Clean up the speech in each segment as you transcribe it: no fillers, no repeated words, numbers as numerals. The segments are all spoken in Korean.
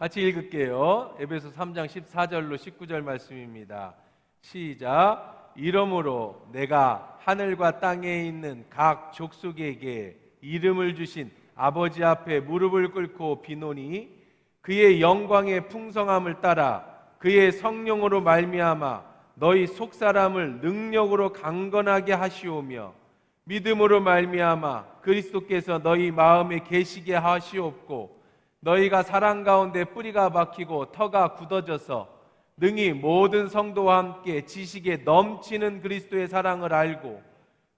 같이 읽을게요. 에베소 3장 14절로 19절 말씀입니다. 시작. 이러므로 내가 하늘과 땅에 있는 각 족속에게 이름을 주신 아버지 앞에 무릎을 꿇고 비노니 그의 영광의 풍성함을 따라 그의 성령으로 말미암아 너희 속사람을 능력으로 강건하게 하시오며 믿음으로 말미암아 그리스도께서 너희 마음에 계시게 하시옵고 너희가 사랑 가운데 뿌리가 박히고 터가 굳어져서 능히 모든 성도와 함께 지식에 넘치는 그리스도의 사랑을 알고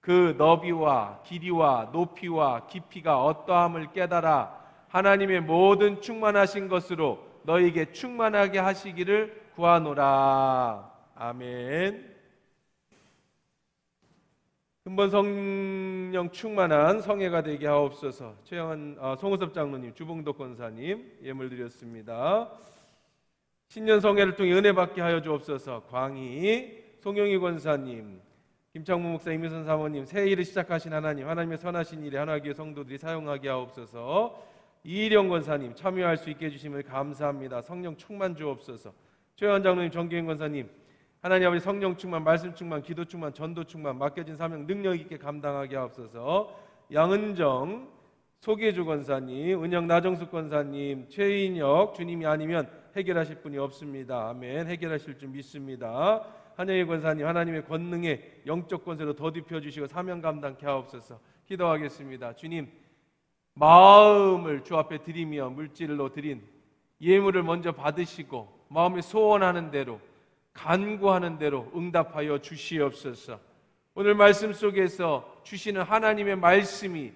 그 너비와 길이와 높이와 깊이가 어떠함을 깨달아 하나님의 모든 충만하신 것으로 너희에게 충만하게 하시기를 구하노라. 아멘. 근본 성령 충만한 성회가 되게 하옵소서. 최영한 송우섭 장로님, 주봉덕 권사님 예물 드렸습니다. 신년 성회를 통해 은혜 받게 하여 주옵소서. 광희 송영희 권사님, 김창무 목사, 임유선 사모님, 새 일을 시작하신 하나님의 선하신 일에 하나교회 성도들이 사용하게 하옵소서. 이일영 권사님 참여할 수 있게 해주심을 감사합니다. 성령 충만 주옵소서. 최현 장로님, 정기현 권사님, 하나님 아버지 성령 충만, 말씀 충만, 기도 충만, 전도 충만, 맡겨진 사명 능력 있게 감당하게 하옵소서. 양은정 소계주 권사님, 은영 나정숙 권사님, 최인혁, 주님이 아니면 해결하실 분이 없습니다. 아멘. 해결하실 줄 믿습니다. 한영희 권사님, 하나님의 권능에 영적 권세로 더딥혀 주시고 사명 감당케 하옵소서. 기도하겠습니다. 주님, 마음을 주 앞에 드리며 물질로 드린 예물을 먼저 받으시고 마음에 소원하는 대로 간구하는 대로 응답하여 주시옵소서. 오늘 말씀 속에서 주시는 하나님의 말씀이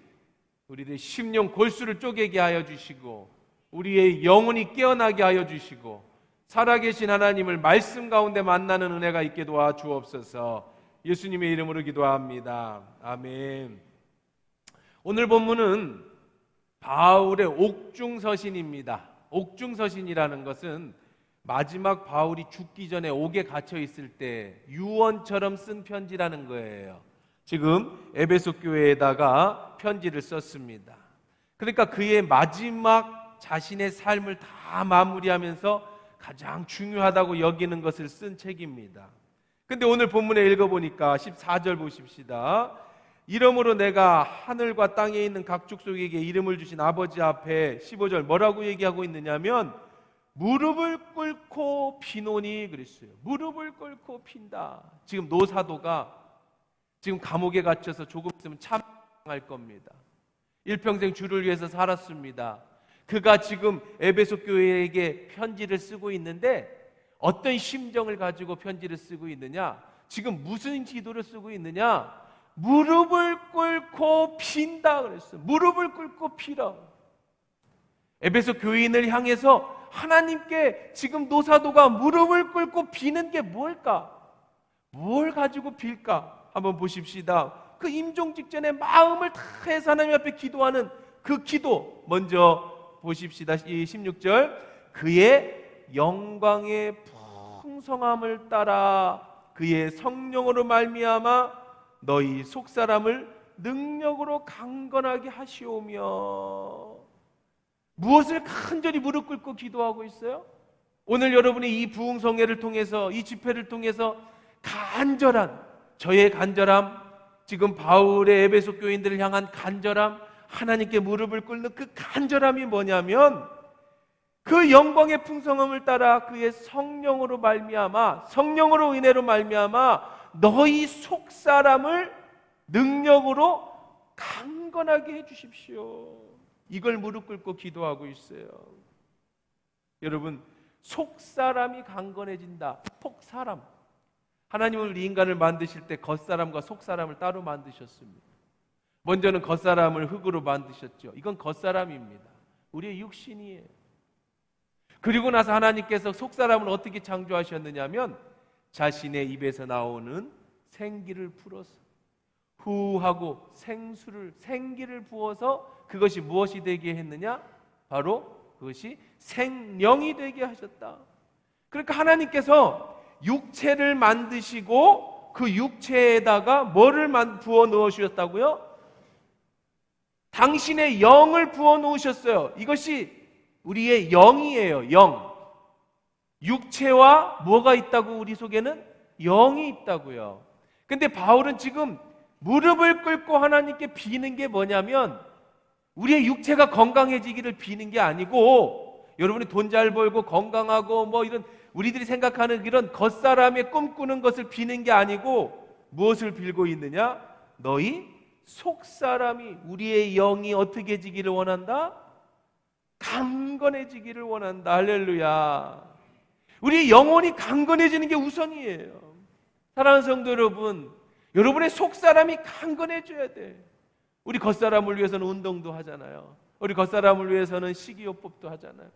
우리의 심령 골수를 쪼개게 하여 주시고 우리의 영혼이 깨어나게 하여 주시고 살아계신 하나님을 말씀 가운데 만나는 은혜가 있게 도와주옵소서. 예수님의 이름으로 기도합니다. 아멘. 오늘 본문은 바울의 옥중서신입니다. 옥중서신이라는 것은 마지막 바울이 죽기 전에 옥에 갇혀 있을 때 유언처럼 쓴 편지라는 거예요. 지금 에베소 교회에다가 편지를 썼습니다. 그러니까 그의 마지막 자신의 삶을 다 마무리하면서 가장 중요하다고 여기는 것을 쓴 책입니다. 근데 오늘 본문에 읽어보니까 14절 보십시다. 이러므로 내가 하늘과 땅에 있는 각 족속에게 이름을 주신 아버지 앞에 15절 뭐라고 얘기하고 있느냐면 무릎을 꿇고 비노니 그랬어요. 무릎을 꿇고 핀다. 지금 노사도가 지금 감옥에 갇혀서 조금 있으면 참할 겁니다. 일평생 주를 위해서 살았습니다. 그가 지금 에베소 교회에게 편지를 쓰고 있는데 어떤 심정을 가지고 편지를 쓰고 있느냐? 지금 무슨 기도를 쓰고 있느냐? 무릎을 꿇고 핀다 그랬어요. 무릎을 꿇고 피라. 에베소 교인을 향해서 하나님께 지금 노사도가 무릎을 꿇고 비는 게 뭘까? 뭘 가지고 빌까? 한번 보십시다. 그 임종 직전에 마음을 다해서 하나님 앞에 기도하는 그 기도 먼저 보십시다. 이 16절 그의 영광의 풍성함을 따라 그의 성령으로 말미암아 너희 속사람을 능력으로 강건하게 하시오며 무엇을 간절히 무릎 꿇고 기도하고 있어요? 오늘 여러분이 이 부흥성회를 통해서 이 집회를 통해서 간절한 저의 간절함, 지금 바울의 에베소 교인들을 향한 간절함, 하나님께 무릎을 꿇는 그 간절함이 뭐냐면 그 영광의 풍성함을 따라 그의 성령으로 말미암아 성령으로 은혜로 말미암아 너희 속사람을 능력으로 강건하게 해주십시오. 이걸 무릎 꿇고 기도하고 있어요. 여러분, 속사람이 강건해진다. 속사람. 하나님은 우리 인간을 만드실 때 겉사람과 속사람을 따로 만드셨습니다. 먼저는 겉사람을 흙으로 만드셨죠. 이건 겉사람입니다. 우리의 육신이에요. 그리고 나서 하나님께서 속사람을 어떻게 창조하셨느냐면 자신의 입에서 나오는 생기를 풀어서 후하고 생기를 부어서 그것이 무엇이 되게 했느냐? 바로 그것이 생명이 되게 하셨다. 그러니까 하나님께서 육체를 만드시고 그 육체에다가 뭐를 부어 넣으셨다고요? 당신의 영을 부어 놓으셨어요. 이것이 우리의 영이에요. 영. 육체와 뭐가 있다고? 우리 속에는 영이 있다고요. 근데 바울은 지금 무릎을 꿇고 하나님께 비는 게 뭐냐면 우리의 육체가 건강해지기를 비는 게 아니고, 여러분이 돈 잘 벌고 건강하고 뭐 이런 우리들이 생각하는 이런 겉사람의 꿈꾸는 것을 비는 게 아니고 무엇을 빌고 있느냐? 너희 속사람이, 우리의 영이 어떻게 해지기를 원한다? 강건해지기를 원한다. 할렐루야. 우리 영혼이 강건해지는 게 우선이에요. 사랑하는 성도 여러분, 여러분의 속사람이 강건해져야 돼. 우리 겉사람을 위해서는 운동도 하잖아요. 우리 겉사람을 위해서는 식이요법도 하잖아요.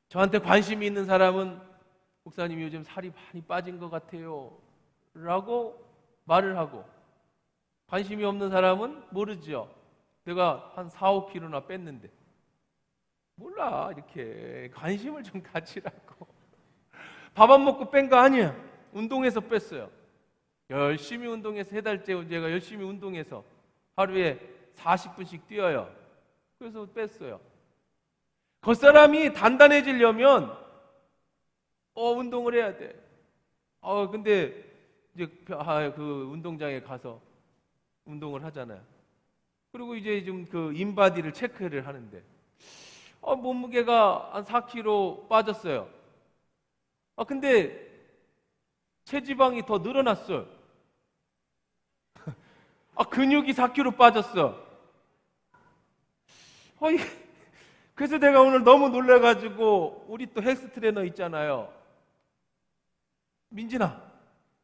저한테 관심이 있는 사람은 목사님 요즘 살이 많이 빠진 것 같아요 라고 말을 하고, 관심이 없는 사람은 모르죠. 내가 한 4, 5kg나 뺐는데. 몰라. 이렇게 관심을 좀 가지라고. 밥 안 먹고 뺀 거 아니야. 운동해서 뺐어요. 열심히 운동해서, 3달째 제가 열심히 운동해서 하루에 40분씩 뛰어요. 그래서 뺐어요. 겉사람이 단단해지려면 운동을 해야 돼. 근데 이제 그 운동장에 가서 운동을 하잖아요. 그리고 이제 좀 그 인바디를 체크를 하는데 몸무게가 한 4kg 빠졌어요. 근데 체지방이 더 늘어났어요. 근육이 4kg 빠졌어. 그래서 내가 오늘 너무 놀라가지고, 우리 또 헬스 트레이너 있잖아요. 민진아.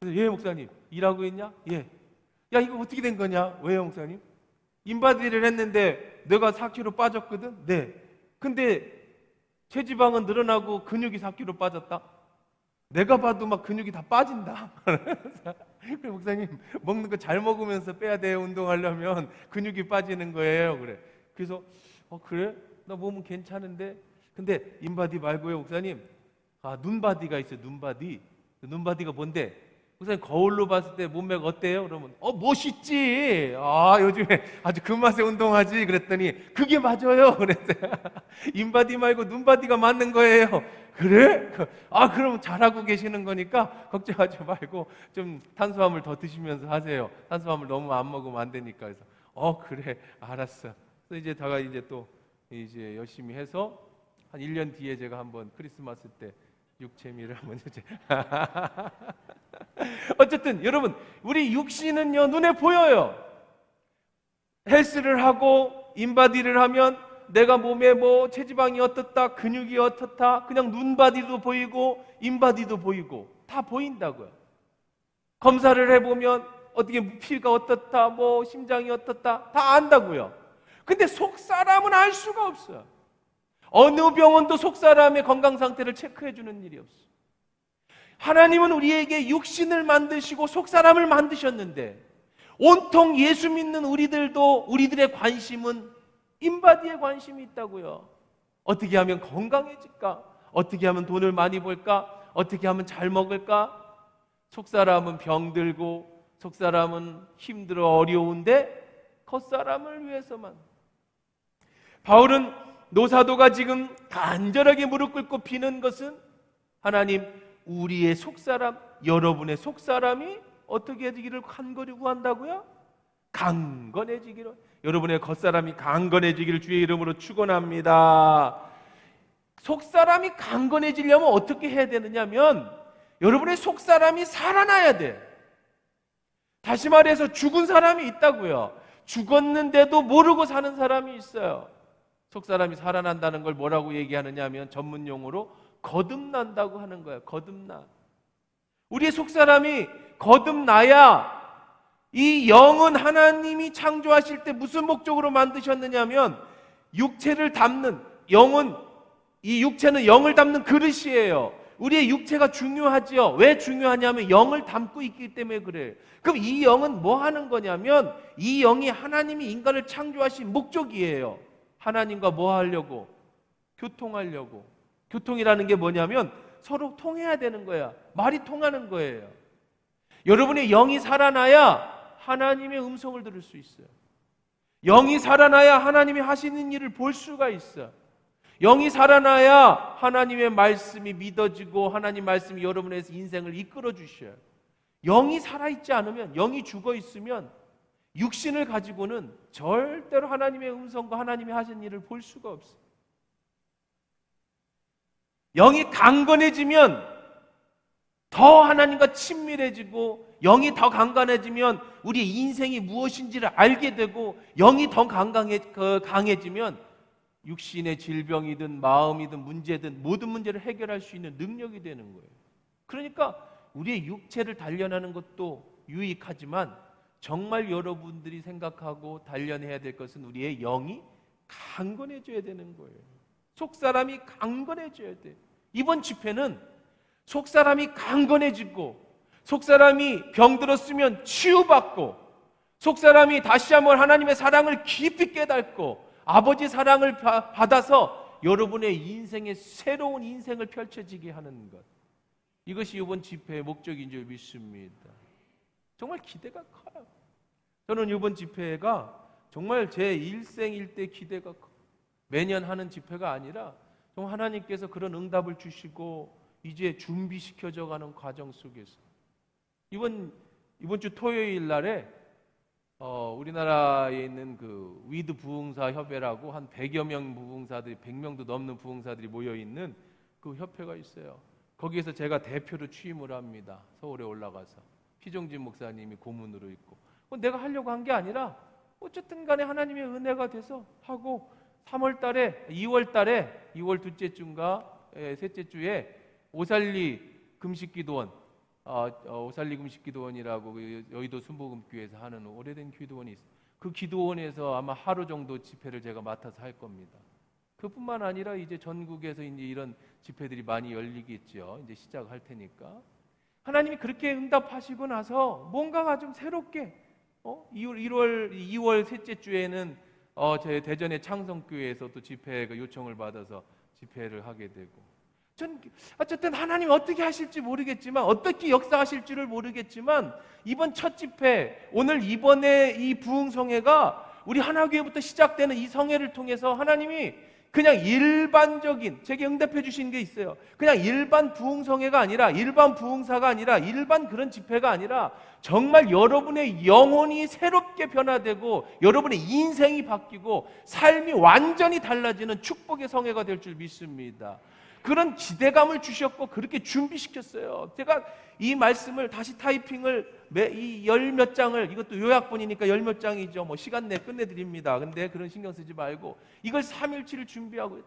그래서 예 목사님, 일하고 있냐? 예. 야 이거 어떻게 된 거냐? 왜요 목사님? 인바디를 했는데 내가 4kg 빠졌거든? 네. 근데 체지방은 늘어나고 근육이 4kg 빠졌다? 내가 봐도 막 근육이 다 빠진다. 목사님, 먹는 거 잘 먹으면서 빼야 돼요. 운동하려면 근육이 빠지는 거예요. 그래. 그래서 그래? 나 몸은 괜찮은데. 근데 인바디 말고요 목사님, 눈바디가 있어요. 눈바디. 눈바디가 뭔데? 목사님, 거울로 봤을 때 몸매가 어때요? 그러면 멋있지. 요즘에 아주 그 맛에 운동하지. 그랬더니 그게 맞아요. 그랬어요. 인바디 말고 눈바디가 맞는 거예요. 그래? 그럼 잘하고 계시는 거니까 걱정하지 말고 좀 탄수화물 더 드시면서 하세요. 탄수화물 너무 안 먹으면 안 되니까. 그래서 그래, 알았어. 그래서 이제 다가 이제 또 이제 열심히 해서 한 1년 뒤에 제가 한번 크리스마스 때 육체미를 한번 이제 어쨌든 여러분, 우리 육신은요 눈에 보여요. 헬스를 하고 인바디를 하면 내가 몸에 뭐 체지방이 어떻다, 근육이 어떻다, 그냥 눈바디도 보이고 인바디도 보이고 다 보인다고요. 검사를 해보면 어떻게 피가 어떻다, 뭐 심장이 어떻다 다 안다고요. 근데 속사람은 알 수가 없어요. 어느 병원도 속사람의 건강 상태를 체크해 주는 일이 없어요. 하나님은 우리에게 육신을 만드시고 속사람을 만드셨는데, 온통 예수 믿는 우리들도 우리들의 관심은 인바디에 관심이 있다고요. 어떻게 하면 건강해질까? 어떻게 하면 돈을 많이 벌까? 어떻게 하면 잘 먹을까? 속사람은 병들고 속사람은 힘들어 어려운데 겉사람을 위해서만. 바울은 노사도가 지금 간절하게 무릎 꿇고 비는 것은, 하나님, 우리의 속사람, 여러분의 속사람이 어떻게 해지기를 간절히 구한다고요? 강건해지기를. 여러분의 겉사람이 강건해지기를 주의 이름으로 축원합니다. 속사람이 강건해지려면 어떻게 해야 되느냐면, 여러분의 속사람이 살아나야 돼. 다시 말해서 죽은 사람이 있다고요. 죽었는데도 모르고 사는 사람이 있어요. 속사람이 살아난다는 걸 뭐라고 얘기하느냐 하면 전문 용어로 거듭난다고 하는 거예요. 거듭나. 우리의 속사람이 거듭나야, 이 영은 하나님이 창조하실 때 무슨 목적으로 만드셨느냐면 육체를 담는, 영은, 이 육체는 영을 담는 그릇이에요. 우리의 육체가 중요하죠. 왜 중요하냐면 영을 담고 있기 때문에 그래요. 그럼 이 영은 뭐 하는 거냐면, 이 영이 하나님이 인간을 창조하신 목적이에요. 하나님과 뭐 하려고? 교통하려고. 교통이라는 게 뭐냐면 서로 통해야 되는 거야. 말이 통하는 거예요. 여러분의 영이 살아나야 하나님의 음성을 들을 수 있어요. 영이 살아나야 하나님이 하시는 일을 볼 수가 있어. 영이 살아나야 하나님의 말씀이 믿어지고 하나님 말씀이 여러분의 인생을 이끌어 주셔요. 영이 살아있지 않으면, 영이 죽어 있으면 육신을 가지고는 절대로 하나님의 음성과 하나님이 하신 일을 볼 수가 없어요. 영이 강건해지면 더 하나님과 친밀해지고, 영이 더 강건해지면 우리의 인생이 무엇인지를 알게 되고, 영이 더 강해지면 육신의 질병이든 마음이든 문제든 모든 문제를 해결할 수 있는 능력이 되는 거예요. 그러니까 우리의 육체를 단련하는 것도 유익하지만 정말 여러분들이 생각하고 단련해야 될 것은 우리의 영이 강건해져야 되는 거예요. 속사람이 강건해져야 돼. 이번 집회는 속사람이 강건해지고, 속사람이 병들었으면 치유받고, 속사람이 다시 한번 하나님의 사랑을 깊이 깨닫고 아버지 사랑을 받아서 여러분의 인생에 새로운 인생을 펼쳐지게 하는 것, 이것이 이번 집회의 목적인 줄 믿습니다. 정말 기대가 커요. 저는 이번 집회가 정말 제 일생일대 기대가 커요. 매년 하는 집회가 아니라 정말 하나님께서 그런 응답을 주시고 이제 준비시켜져 가는 과정 속에서 이번 주 토요일 날에 우리나라에 있는 그 위드 부흥사 협회라고 한 100여 명 부흥사들이, 100명도 넘는 부흥사들이 모여 있는 그 협회가 있어요. 거기에서 제가 대표로 취임을 합니다. 서울에 올라가서 피종진 목사님이 고문으로 있고, 내가 하려고 한 게 아니라 어쨌든 간에 하나님의 은혜가 돼서 하고, 2월 둘째 주인가 셋째 주에 오살리 금식기도원, 오살리 금식기도원이라고 여의도 순복음교회에서 하는 오래된 기도원이 있어요. 그 기도원에서 아마 하루 정도 집회를 제가 맡아서 할 겁니다. 그뿐만 아니라 이제 전국에서 이제 이런 집회들이 많이 열리겠죠. 이제 시작할 테니까 하나님이 그렇게 응답하시고 나서 뭔가가 좀 새롭게 2월 셋째 주에는 제 대전의 창성교회에서 또 집회 요청을 받아서 집회를 하게 되고, 전 어쨌든 하나님 어떻게 하실지 모르겠지만, 어떻게 역사하실지를 모르겠지만, 이번 첫 집회, 오늘 이번에 이 부흥성회가 우리 하나교회부터 시작되는 이 성회를 통해서 하나님이 그냥 일반적인, 제게 응답해 주신 게 있어요. 그냥 일반 부흥성회가 아니라, 일반 부흥사가 아니라, 일반 그런 집회가 아니라 정말 여러분의 영혼이 새롭게 변화되고 여러분의 인생이 바뀌고 삶이 완전히 달라지는 축복의 성회가 될 줄 믿습니다. 그런 기대감을 주셨고 그렇게 준비시켰어요. 제가 이 말씀을 다시 타이핑을 이 열 몇 장을, 이것도 요약본이니까 열 몇 장이죠. 시간 내에 끝내드립니다. 근데 그런 신경 쓰지 말고 이걸 3일치를 준비하고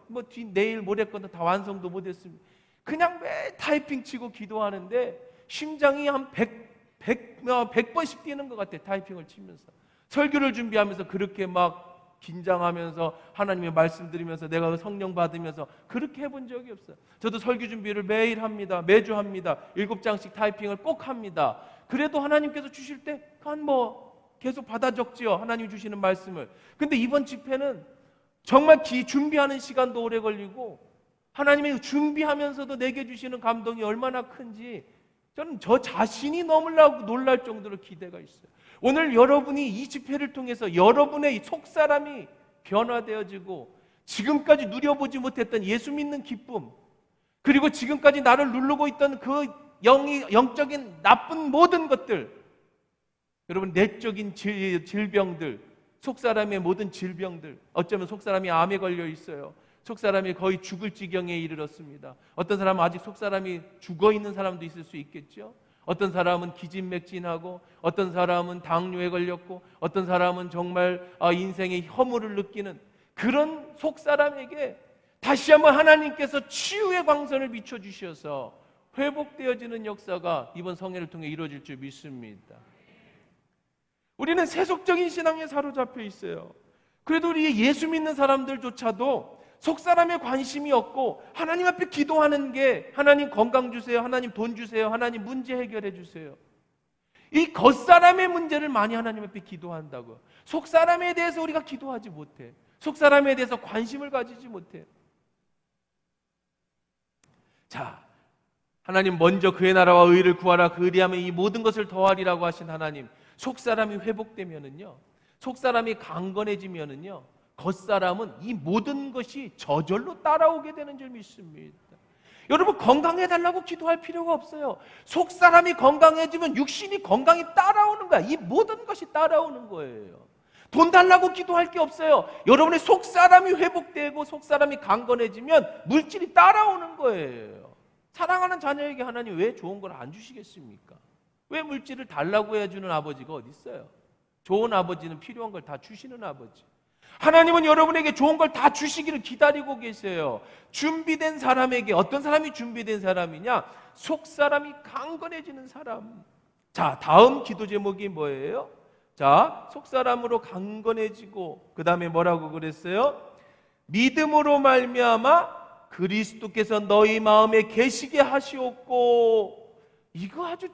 내일 모레 건도 다 완성도 못했습니다. 그냥 매 타이핑 치고 기도하는데 심장이 한 100번씩 뛰는 것 같아요. 타이핑을 치면서 설교를 준비하면서 그렇게 막 긴장하면서 하나님의 말씀 들으면서 내가 성령 받으면서 그렇게 해본 적이 없어요. 저도 설교 준비를 매일 합니다. 매주 합니다. 7장씩 타이핑을 꼭 합니다. 그래도 하나님께서 주실 때 계속 받아 적지요. 하나님 주시는 말씀을. 근데 이번 집회는 정말 준비하는 시간도 오래 걸리고 하나님의 준비하면서도 내게 주시는 감동이 얼마나 큰지 저는 저 자신이 너무나도 놀랄 정도로 기대가 있어요. 오늘 여러분이 이 집회를 통해서 여러분의 속사람이 변화되어지고 지금까지 누려보지 못했던 예수 믿는 기쁨, 그리고 지금까지 나를 누르고 있던 그 영적인 나쁜 모든 것들, 여러분 내적인 질병들, 속사람의 모든 질병들, 어쩌면 속사람이 암에 걸려 있어요. 속사람이 거의 죽을 지경에 이르렀습니다. 어떤 사람은 아직 속사람이 죽어있는 사람도 있을 수 있겠죠. 어떤 사람은 기진맥진하고, 어떤 사람은 당뇨에 걸렸고, 어떤 사람은 정말 인생의 허물을 느끼는 그런 속사람에게 다시 한번 하나님께서 치유의 광선을 비춰주셔서 회복되어지는 역사가 이번 성회를 통해 이루어질 줄 믿습니다. 우리는 세속적인 신앙에 사로잡혀 있어요. 그래도 우리 예수 믿는 사람들조차도 속사람에 관심이 없고 하나님 앞에 기도하는 게 하나님 건강 주세요, 하나님 돈 주세요, 하나님 문제 해결해 주세요. 이 겉사람의 문제를 많이 하나님 앞에 기도한다고. 속사람에 대해서 우리가 기도하지 못해. 속사람에 대해서 관심을 가지지 못해. 자, 하나님 먼저 그의 나라와 의를 구하라. 그리하면 이 모든 것을 더하리라고 하신 하나님, 속사람이 회복되면은요, 속사람이 강건해지면은요, 겉사람은 이 모든 것이 저절로 따라오게 되는 줄 믿습니다. 여러분, 건강해달라고 기도할 필요가 없어요. 속사람이 건강해지면 육신이 건강이 따라오는 거야. 이 모든 것이 따라오는 거예요. 돈 달라고 기도할 게 없어요. 여러분의 속사람이 회복되고 속사람이 강건해지면 물질이 따라오는 거예요. 사랑하는 자녀에게 하나님 왜 좋은 걸 안 주시겠습니까? 왜 물질을 달라고 해주는 아버지가 어디 있어요? 좋은 아버지는 필요한 걸 다 주시는 아버지. 하나님은 여러분에게 좋은 걸 다 주시기를 기다리고 계세요. 준비된 사람에게, 어떤 사람이 준비된 사람이냐? 속사람이 강건해지는 사람. 자, 다음 기도 제목이 뭐예요? 자, 속사람으로 강건해지고, 그 다음에 뭐라고 그랬어요? 믿음으로 말미암아 그리스도께서 너희 마음에 계시게 하시옵고. 이거 아주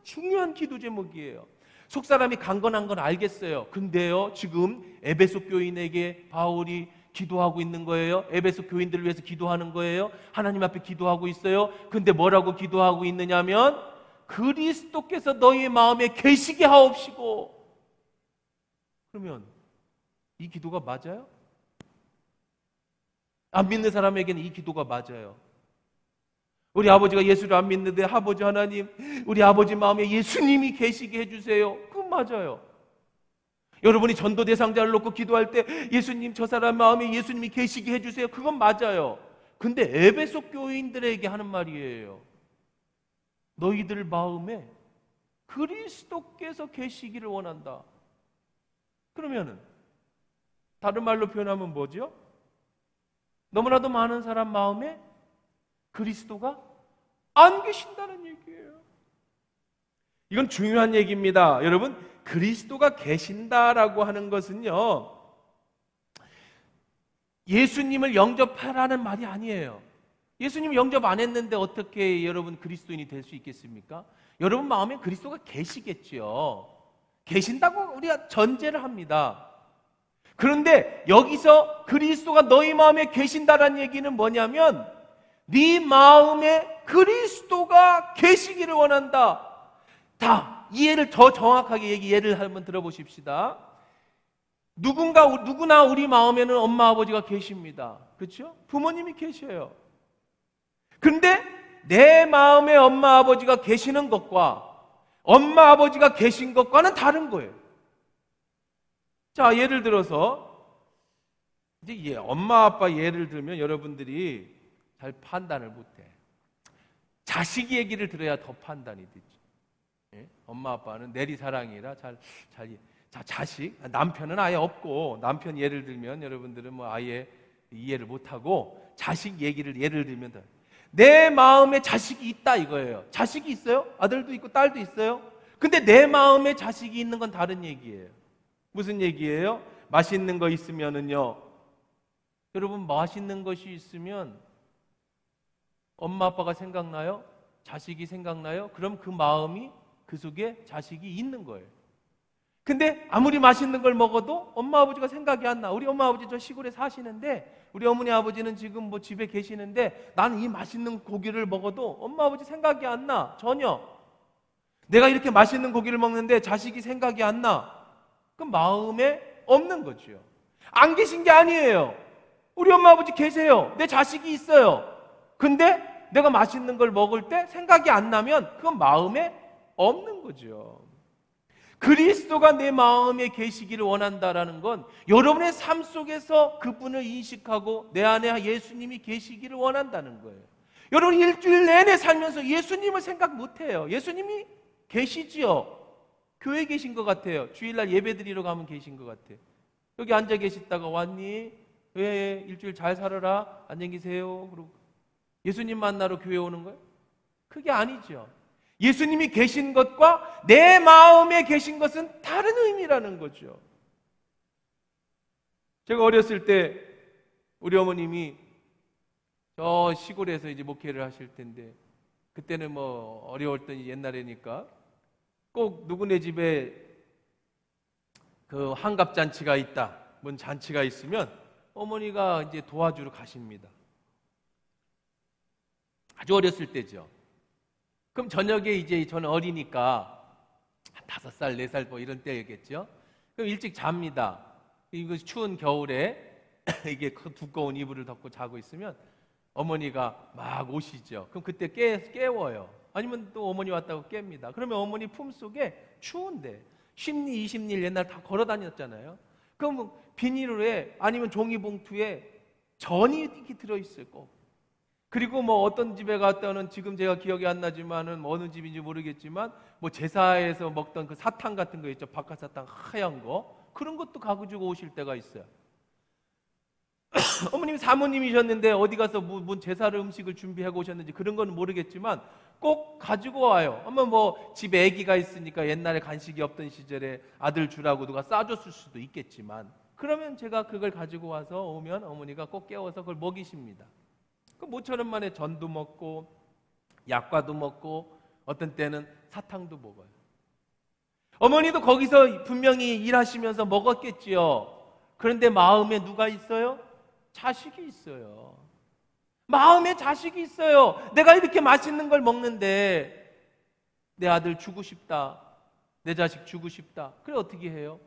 중요한 기도 제목이에요. 속사람이 강건한 건 알겠어요. 근데요, 지금 에베소 교인에게 바울이 기도하고 있는 거예요. 에베소 교인들을 위해서 기도하는 거예요. 하나님 앞에 기도하고 있어요. 근데 뭐라고 기도하고 있느냐면 그리스도께서 너희 마음에 계시게 하옵시고. 그러면 이 기도가 맞아요? 안 믿는 사람에게는 이 기도가 맞아요. 우리 아버지가 예수를 안 믿는데 아버지 하나님, 우리 아버지 마음에 예수님이 계시게 해주세요. 그건 맞아요. 여러분이 전도 대상자를 놓고 기도할 때 예수님, 저 사람 마음에 예수님이 계시게 해주세요. 그건 맞아요. 근데 에베소 교인들에게 하는 말이에요. 너희들 마음에 그리스도께서 계시기를 원한다. 그러면은 다른 말로 표현하면 뭐죠? 너무나도 많은 사람 마음에 그리스도가 안 계신다는 얘기예요. 이건 중요한 얘기입니다. 여러분, 그리스도가 계신다라고 하는 것은요, 예수님을 영접하라는 말이 아니에요. 예수님 영접 안 했는데 어떻게 여러분 그리스도인이 될 수 있겠습니까? 여러분 마음에 그리스도가 계시겠죠. 계신다고 우리가 전제를 합니다. 그런데 여기서 그리스도가 너희 마음에 계신다라는 얘기는 뭐냐면 네 마음에 그리스도가 계시기를 원한다. 다 이해를 더 정확하게 예를 한번 들어보십시다. 누구나 우리 마음에는 엄마 아버지가 계십니다. 그렇죠? 부모님이 계셔요. 근데 내 마음에 엄마 아버지가 계시는 것과 엄마 아버지가 계신 것과는 다른 거예요. 자, 예를 들어서 이제 엄마 아빠 예를 들면 여러분들이 잘 판단을 못해. 자식 얘기를 들어야 더 판단이 되지. 예? 엄마 아빠는 내리사랑이라 자식, 남편은 아예 없고, 남편 예를 들면 여러분들은 뭐 아예 이해를 못하고 자식 얘기를 예를 들면 내 마음에 자식이 있다 이거예요. 자식이 있어요? 아들도 있고 딸도 있어요. 근데 내 마음에 자식이 있는 건 다른 얘기예요. 무슨 얘기예요? 맛있는 거 있으면은요, 여러분 맛있는 것이 있으면 엄마 아빠가 생각나요? 자식이 생각나요? 그럼 그 마음이 그 속에 자식이 있는 거예요. 근데 아무리 맛있는 걸 먹어도 엄마 아버지가 생각이 안 나. 우리 엄마 아버지 저 시골에 사시는데 우리 어머니 아버지는 지금 뭐 집에 계시는데 나는 이 맛있는 고기를 먹어도 엄마 아버지 생각이 안 나. 전혀. 내가 이렇게 맛있는 고기를 먹는데 자식이 생각이 안 나. 그럼 마음에 없는 거죠. 안 계신 게 아니에요. 우리 엄마 아버지 계세요. 내 자식이 있어요. 근데 내가 맛있는 걸 먹을 때 생각이 안 나면 그건 마음에 없는 거죠. 그리스도가 내 마음에 계시기를 원한다라는 건 여러분의 삶 속에서 그분을 인식하고 내 안에 예수님이 계시기를 원한다는 거예요. 여러분 일주일 내내 살면서 예수님을 생각 못해요. 예수님이 계시지요. 교회에 계신 것 같아요. 주일날 예배 드리러 가면 계신 것 같아요. 여기 앉아 계시다가 왔니? 왜 일주일 잘 살아라. 안녕히 계세요. 그러고 예수님 만나러 교회 오는 거예요? 그게 아니죠. 예수님이 계신 것과 내 마음에 계신 것은 다른 의미라는 거죠. 제가 어렸을 때 우리 어머님이 저 시골에서 이제 목회를 하실 텐데 그때는 뭐 어려웠던 옛날이니까 꼭 누구네 집에 그 환갑잔치가 있다, 뭔 잔치가 있으면 어머니가 이제 도와주러 가십니다. 아주 어렸을 때죠. 그럼 저녁에 이제 저는 어리니까 한 5살, 4살 뭐 이런 때였겠죠. 그럼 일찍 잡니다. 이거 추운 겨울에 이게 두꺼운 이불을 덮고 자고 있으면 어머니가 막 오시죠. 그럼 그때 깨워요. 아니면 또 어머니 왔다고 깹니다. 그러면 어머니 품속에 추운데 10리 20리 옛날 다 걸어 다녔잖아요. 그럼 비닐에 아니면 종이봉투에 전이 이렇게 들어있을 거고, 그리고 뭐 어떤 집에 갔다는, 지금 제가 기억이 안 나지만은 뭐 어느 집인지 모르겠지만 뭐 제사에서 먹던 그 사탕 같은 거 있죠. 박하사탕 하얀 거, 그런 것도 가지고 오실 때가 있어요. 어머님이 사모님이셨는데 어디 가서 뭔 제사를 음식을 준비하고 오셨는지 그런 건 모르겠지만 꼭 가지고 와요. 아마 뭐 집에 아기가 있으니까 옛날에 간식이 없던 시절에 아들 주라고 누가 싸줬을 수도 있겠지만, 그러면 제가 그걸 가지고 와서 오면 어머니가 꼭 깨워서 그걸 먹이십니다. 그 모처럼 만에 전도 먹고 약과도 먹고 어떤 때는 사탕도 먹어요. 어머니도 거기서 분명히 일하시면서 먹었겠지요. 그런데 마음에 누가 있어요? 자식이 있어요. 마음에 자식이 있어요. 내가 이렇게 맛있는 걸 먹는데 내 아들 주고 싶다, 내 자식 주고 싶다. 그래 어떻게 해요?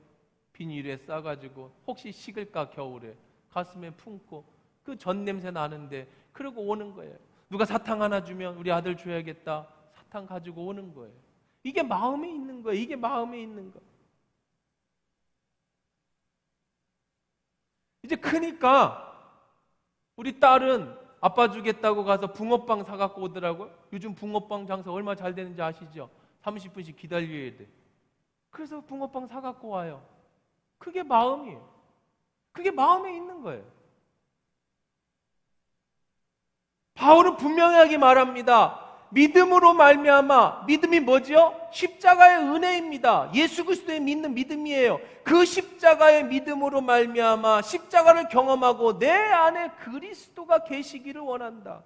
비닐에 싸가지고 혹시 식을까 겨울에 가슴에 품고 그 전 냄새 나는데 그러고 오는 거예요. 누가 사탕 하나 주면 우리 아들 줘야겠다, 사탕 가지고 오는 거예요. 이게 마음에 있는 거예요. 이게 마음에 있는 거. 이제 크니까 우리 딸은 아빠 주겠다고 가서 붕어빵 사갖고 오더라고요. 요즘 붕어빵 장사 얼마 잘 되는지 아시죠? 30분씩 기다려야 돼. 그래서 붕어빵 사갖고 와요. 그게 마음이에요. 그게 마음에 있는 거예요. 바울은 분명하게 말합니다. 믿음으로 말미암아, 믿음이 뭐죠? 십자가의 은혜입니다. 예수 그리스도에 믿는 믿음이에요. 그 십자가의 믿음으로 말미암아 십자가를 경험하고 내 안에 그리스도가 계시기를 원한다.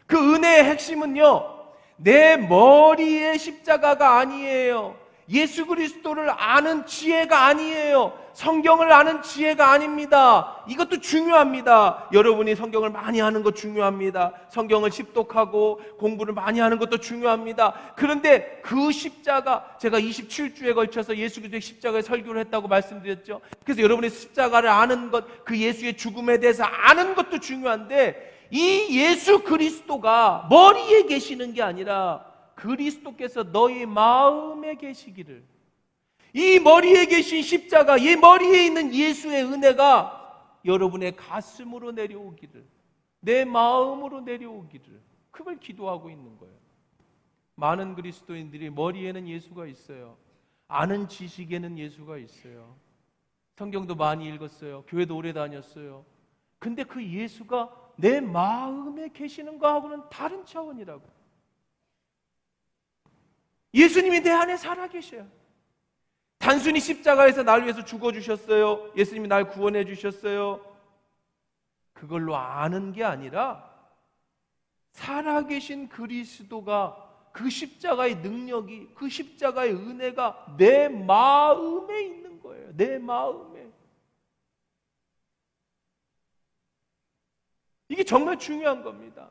그 은혜의 핵심은요, 내 머리의 십자가가 아니에요. 예수 그리스도를 아는 지혜가 아니에요. 성경을 아는 지혜가 아닙니다. 이것도 중요합니다. 여러분이 성경을 많이 하는 것 중요합니다. 성경을 집독하고 공부를 많이 하는 것도 중요합니다. 그런데 그 십자가, 제가 27주에 걸쳐서 예수 그리스도의 십자가에 설교를 했다고 말씀드렸죠. 그래서 여러분이 십자가를 아는 것, 그 예수의 죽음에 대해서 아는 것도 중요한데, 이 예수 그리스도가 머리에 계시는 게 아니라 그리스도께서 너희 마음에 계시기를, 이 머리에 계신 십자가, 이 머리에 있는 예수의 은혜가 여러분의 가슴으로 내려오기를, 내 마음으로 내려오기를, 그걸 기도하고 있는 거예요. 많은 그리스도인들이 머리에는 예수가 있어요. 아는 지식에는 예수가 있어요. 성경도 많이 읽었어요. 교회도 오래 다녔어요. 근데 그 예수가 내 마음에 계시는 거하고는 다른 차원이라고. 예수님이 내 안에 살아계셔요. 단순히 십자가에서 날 위해서 죽어주셨어요. 예수님이 날 구원해 주셨어요. 그걸로 아는 게 아니라 살아계신 그리스도가, 그 십자가의 능력이, 그 십자가의 은혜가 내 마음에 있는 거예요. 내 마음에. 이게 정말 중요한 겁니다.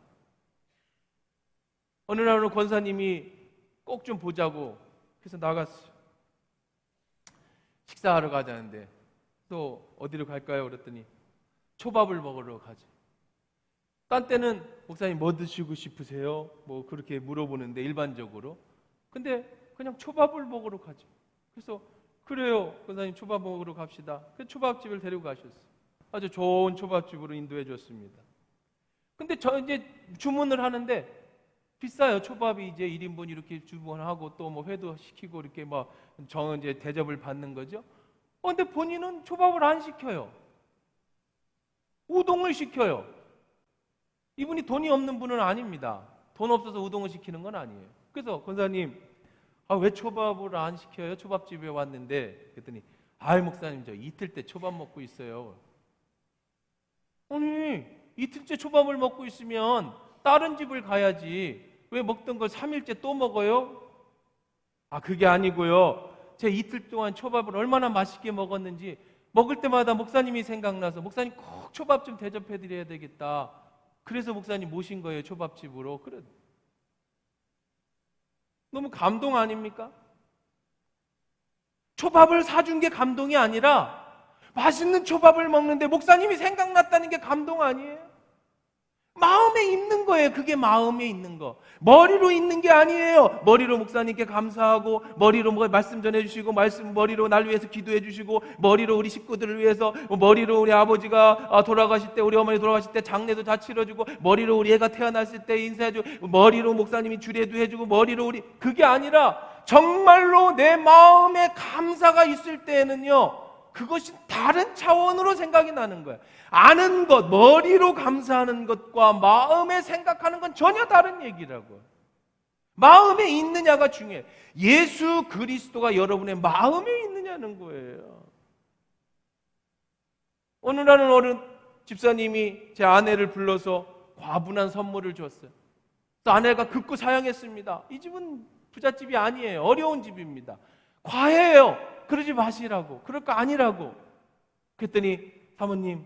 어느 날 권사님이 꼭 좀 보자고 그래서 나갔어요. 식사하러 가자는데 또 어디로 갈까요? 그랬더니 초밥을 먹으러 가지. 딴 때는 목사님 뭐 드시고 싶으세요? 뭐 그렇게 물어보는데 일반적으로. 근데 그냥 초밥을 먹으러 가지. 그래서 그래요, 권사님 초밥 먹으러 갑시다. 그래서 초밥집을 데리고 가셨어요. 아주 좋은 초밥집으로 인도해 줬습니다. 근데 저 이제 주문을 하는데 비싸요. 초밥이 이제 1인분 이렇게 주문하고 또 뭐 회도 시키고 이렇게 막 이제 대접을 받는 거죠. 근데 본인은 초밥을 안 시켜요. 우동을 시켜요. 이분이 돈이 없는 분은 아닙니다. 돈 없어서 우동을 시키는 건 아니에요. 그래서 권사님, 왜 초밥을 안 시켜요? 초밥집에 왔는데. 그랬더니 목사님 저 이틀째 초밥 먹고 있어요. 아니 이틀째 초밥을 먹고 있으면 다른 집을 가야지. 왜 먹던 걸 3일째 또 먹어요? 그게 아니고요. 제가 이틀 동안 초밥을 얼마나 맛있게 먹었는지 먹을 때마다 목사님이 생각나서 목사님 꼭 초밥 좀 대접해드려야 되겠다. 그래서 목사님 모신 거예요. 초밥집으로. 그래. 너무 감동 아닙니까? 초밥을 사준 게 감동이 아니라 맛있는 초밥을 먹는데 목사님이 생각났다는 게 감동 아니에요? 마음에 있는 거예요. 그게 마음에 있는 거. 머리로 있는 게 아니에요. 머리로 목사님께 감사하고, 머리로 뭐 말씀 전해주시고, 머리로 날 위해서 기도해 주시고, 머리로 우리 식구들을 위해서, 머리로 우리 아버지가 돌아가실 때, 우리 어머니 돌아가실 때 장례도 다 치러주고, 머리로 우리 애가 태어났을 때 인사해주고, 머리로 목사님이 주례도 해주고, 머리로 우리, 그게 아니라 정말로 내 마음에 감사가 있을 때에는요, 그것이 다른 차원으로 생각이 나는 거예요. 아는 것, 머리로 감사하는 것과 마음에 생각하는 건 전혀 다른 얘기라고요. 마음에 있느냐가 중요해요. 예수 그리스도가 여러분의 마음에 있느냐는 거예요. 어느 날은 어느 집사님이 제 아내를 불러서 과분한 선물을 줬어요. 그래서 아내가 극구 사양했습니다. 이 집은 부잣집이 아니에요. 어려운 집입니다. 과해요. 그러지 마시라고. 그럴 거 아니라고. 그랬더니 사모님,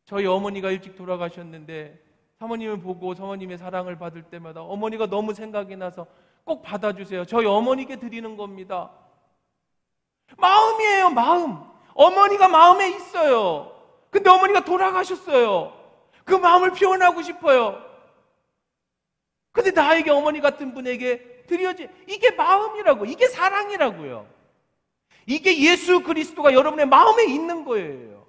저희 어머니가 일찍 돌아가셨는데 사모님을 보고 사모님의 사랑을 받을 때마다 어머니가 너무 생각이 나서 꼭 받아주세요. 저희 어머니께 드리는 겁니다. 마음이에요, 마음. 어머니가 마음에 있어요. 근데 어머니가 돌아가셨어요. 그 마음을 표현하고 싶어요. 근데 나에게 어머니 같은 분에게 드려야지. 이게 마음이라고. 이게 사랑이라고요. 이게 예수 그리스도가 여러분의 마음에 있는 거예요.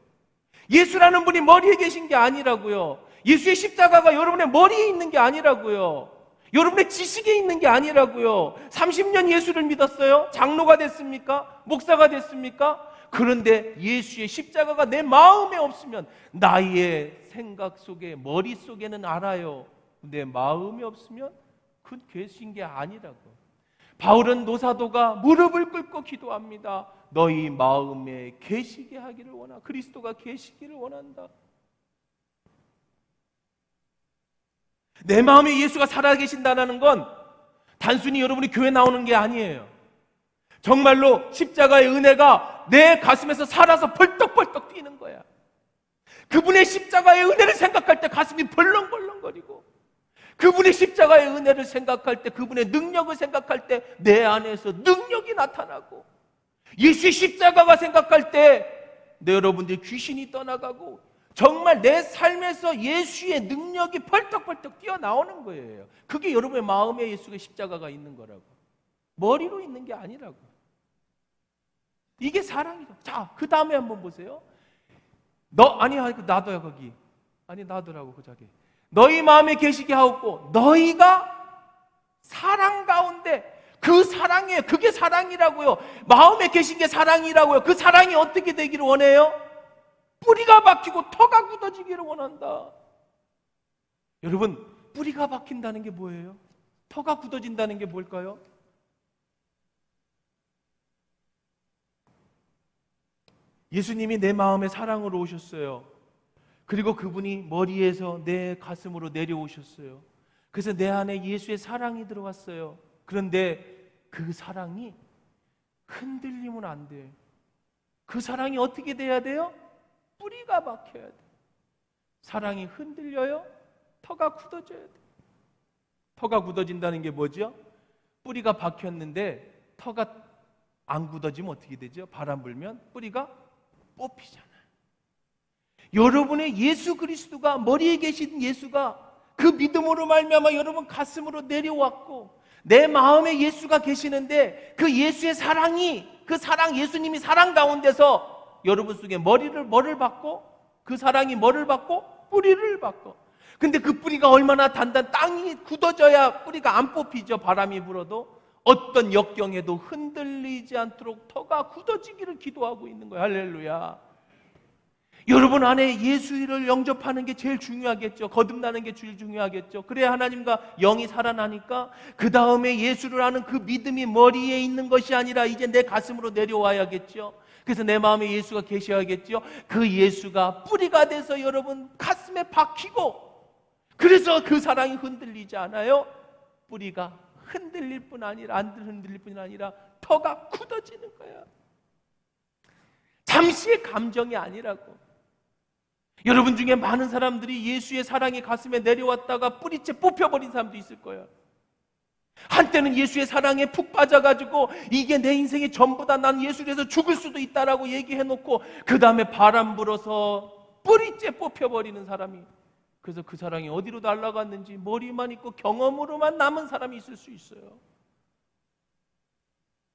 예수라는 분이 머리에 계신 게 아니라고요. 예수의 십자가가 여러분의 머리에 있는 게 아니라고요. 여러분의 지식에 있는 게 아니라고요. 30년 예수를 믿었어요? 장로가 됐습니까? 목사가 됐습니까? 그런데 예수의 십자가가 내 마음에 없으면 나의 생각 속에, 머릿속에는 알아요. 내 마음이 없으면 그건 계신 게 아니라고. 바울은 노사도가 무릎을 꿇고 기도합니다. 너희 마음에 계시게 하기를 원하. 그리스도가 계시기를 원한다. 내 마음에 예수가 살아계신다는 건 단순히 여러분이 교회 나오는 게 아니에요. 정말로 십자가의 은혜가 내 가슴에서 살아서 벌떡벌떡 뛰는 거야. 그분의 십자가의 은혜를 생각할 때 가슴이 벌렁벌렁거리고, 그분의 십자가의 은혜를 생각할 때, 그분의 능력을 생각할 때 내 안에서 능력이 나타나고, 예수의 십자가가 생각할 때 내 여러분들 귀신이 떠나가고, 정말 내 삶에서 예수의 능력이 펄떡펄떡 뛰어나오는 거예요. 그게 여러분의 마음에 예수의 십자가가 있는 거라고. 머리로 있는 게 아니라고. 이게 사랑이죠. 자, 그 다음에 한번 보세요. 나도야 거기. 아니 나도라고 그 자기. 너희 마음에 계시게 하옵고 너희가 사랑 가운데, 그 사랑이에요. 그게 사랑이라고요. 마음에 계신 게 사랑이라고요. 그 사랑이 어떻게 되기를 원해요? 뿌리가 박히고 터가 굳어지기를 원한다. 여러분, 뿌리가 박힌다는 게 뭐예요? 터가 굳어진다는 게 뭘까요? 예수님이 내 마음에 사랑으로 오셨어요. 그리고 그분이 머리에서 내 가슴으로 내려오셨어요. 그래서 내 안에 예수의 사랑이 들어왔어요. 그런데 그 사랑이 흔들리면 안 돼요. 그 사랑이 어떻게 돼야 돼요? 뿌리가 박혀야 돼요. 사랑이 흔들려요? 터가 굳어져야 돼요. 터가 굳어진다는 게 뭐죠? 뿌리가 박혔는데 터가 안 굳어지면 어떻게 되죠? 바람 불면 뿌리가 뽑히잖아요. 여러분의 예수 그리스도가, 머리에 계신 예수가 그 믿음으로 말미암아 여러분 가슴으로 내려왔고, 내 마음에 예수가 계시는데 그 예수의 사랑이, 그 사랑, 예수님이 사랑 가운데서 여러분 속에 뭐를 받고, 그 사랑이 뭐를 받고? 뿌리를 받고. 근데 그 뿌리가 얼마나 땅이 굳어져야 뿌리가 안 뽑히죠. 바람이 불어도. 어떤 역경에도 흔들리지 않도록 터가 굳어지기를 기도하고 있는 거예요. 할렐루야. 여러분 안에 예수를 영접하는 게 제일 중요하겠죠. 거듭나는 게 제일 중요하겠죠. 그래야 하나님과 영이 살아나니까 그 다음에 예수를 아는 그 믿음이 머리에 있는 것이 아니라 이제 내 가슴으로 내려와야겠죠. 그래서 내 마음에 예수가 계셔야겠죠. 그 예수가 뿌리가 돼서 여러분 가슴에 박히고, 그래서 그 사랑이 흔들리지 않아요. 뿌리가 흔들릴 뿐 아니라, 안 흔들릴 뿐 아니라 터가 굳어지는 거야. 잠시의 감정이 아니라고. 여러분 중에 많은 사람들이 예수의 사랑이 가슴에 내려왔다가 뿌리채 뽑혀버린 사람도 있을 거예요. 한때는 예수의 사랑에 푹 빠져가지고 이게 내 인생의 전부다, 난 예수를 위해서 죽을 수도 있다라고 얘기해놓고 그 다음에 바람 불어서 뿌리째 뽑혀버리는 사람이, 그래서 그 사랑이 어디로 날아갔는지 머리만 있고 경험으로만 남은 사람이 있을 수 있어요.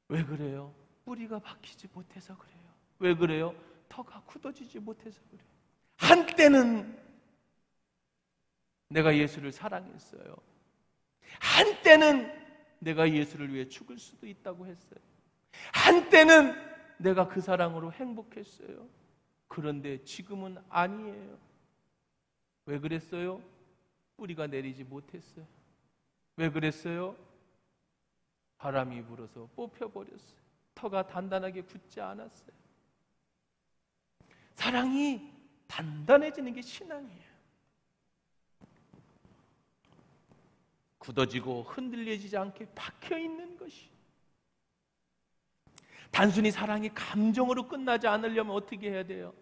왜 그래요? 뿌리가 박히지 못해서 그래요. 왜 그래요? 터가 굳어지지 못해서 그래요. 한때는 내가 예수를 사랑했어요. 한때는 내가 예수를 위해 죽을 수도 있다고 했어요. 한때는 내가 그 사랑으로 행복했어요. 그런데 지금은 아니에요. 왜 그랬어요? 뿌리가 내리지 못했어요. 왜 그랬어요? 바람이 불어서 뽑혀버렸어요. 터가 단단하게 굳지 않았어요. 사랑이 단단해지는 게 신앙이에요. 굳어지고 흔들려지지 않게 박혀있는 것이. 단순히 사랑이 감정으로 끝나지 않으려면 어떻게 해야 돼요?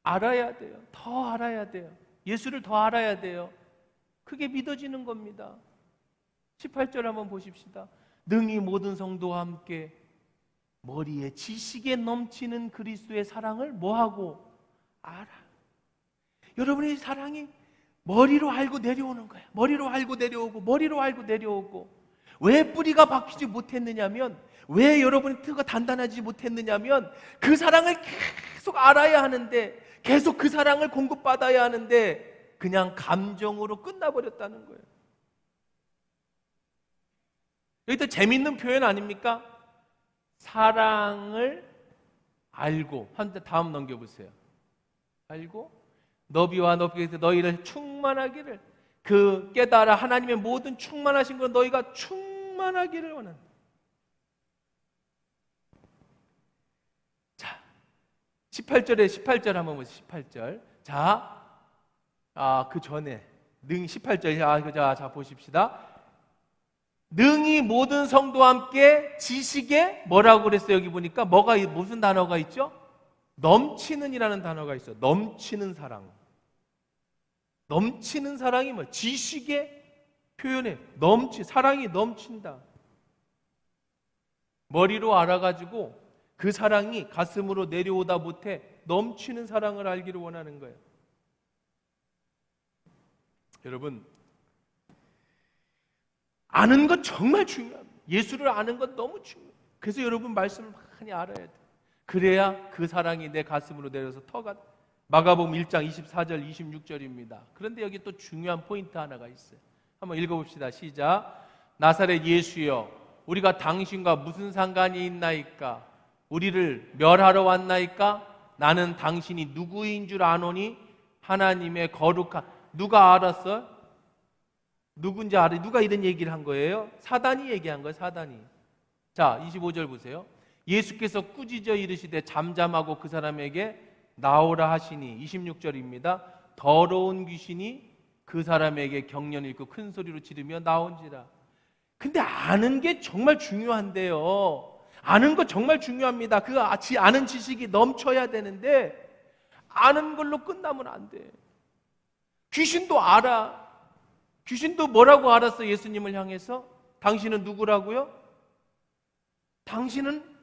알아야 돼요. 더 알아야 돼요. 예수를 더 알아야 돼요. 그게 믿어지는 겁니다. 18절 한번 보십시다. 능히 모든 성도와 함께 머리에 지식에 넘치는 그리스도의 사랑을 뭐하고? 알아. 여러분의 사랑이 머리로 알고 내려오는 거야. 머리로 알고 내려오고, 머리로 알고 내려오고. 왜 뿌리가 박히지 못했느냐면, 왜 여러분의 터가 단단하지 못했느냐면, 그 사랑을 계속 알아야 하는데, 계속 그 사랑을 공급받아야 하는데, 그냥 감정으로 끝나버렸다는 거예요. 여기 또 재밌는 표현 아닙니까? 사랑을 알고, 한때 다음 넘겨보세요. 알고 너비와 너비에서 너희를 충만하기를, 그 깨달아 하나님의 모든 충만하신 것 너희가 충만하기를 원한다. 자, 18절 한번 보세요. 18절. 자, 그 전에 18절. 자 보십시다. 능히 모든 성도와 함께 지식에 뭐라고 그랬어요? 여기 보니까 무슨 단어가 있죠? 넘치는이라는 단어가 있어요. 넘치는 사랑. 넘치는 사랑이 뭐예요? 지식의 표현에 사랑이 넘친다. 머리로 알아가지고 그 사랑이 가슴으로 내려오다 못해 넘치는 사랑을 알기를 원하는 거예요. 여러분, 아는 것 정말 중요합니다. 예수를 아는 것 너무 중요해요. 그래서 여러분 말씀을 많이 알아야 돼요. 그래야 그 사랑이 내 가슴으로 내려서 터가. 마가복음 1장 24절 26절입니다. 그런데 여기 또 중요한 포인트 하나가 있어요. 한번 읽어봅시다. 시작. 나사렛 예수여, 우리가 당신과 무슨 상관이 있나이까? 우리를 멸하러 왔나이까? 나는 당신이 누구인 줄 아노니 하나님의 거룩한. 누가 알았어요? 누군지 알아요? 누가 이런 얘기를 한 거예요? 사단이 얘기한 거예요. 사단이. 자, 25절 보세요. 예수께서 꾸짖어 이르시되 잠잠하고 그 사람에게 나오라 하시니, 26절입니다. 더러운 귀신이 그 사람에게 경련 읽고 큰 소리로 지르며 나온지라. 근데 아는 게 정말 중요한데요. 아는 거 정말 중요합니다. 그 아는 지식이 넘쳐야 되는데 아는 걸로 끝나면 안 돼. 귀신도 알아. 귀신도 뭐라고 알았어? 예수님을 향해서 당신은 누구라고요? 당신은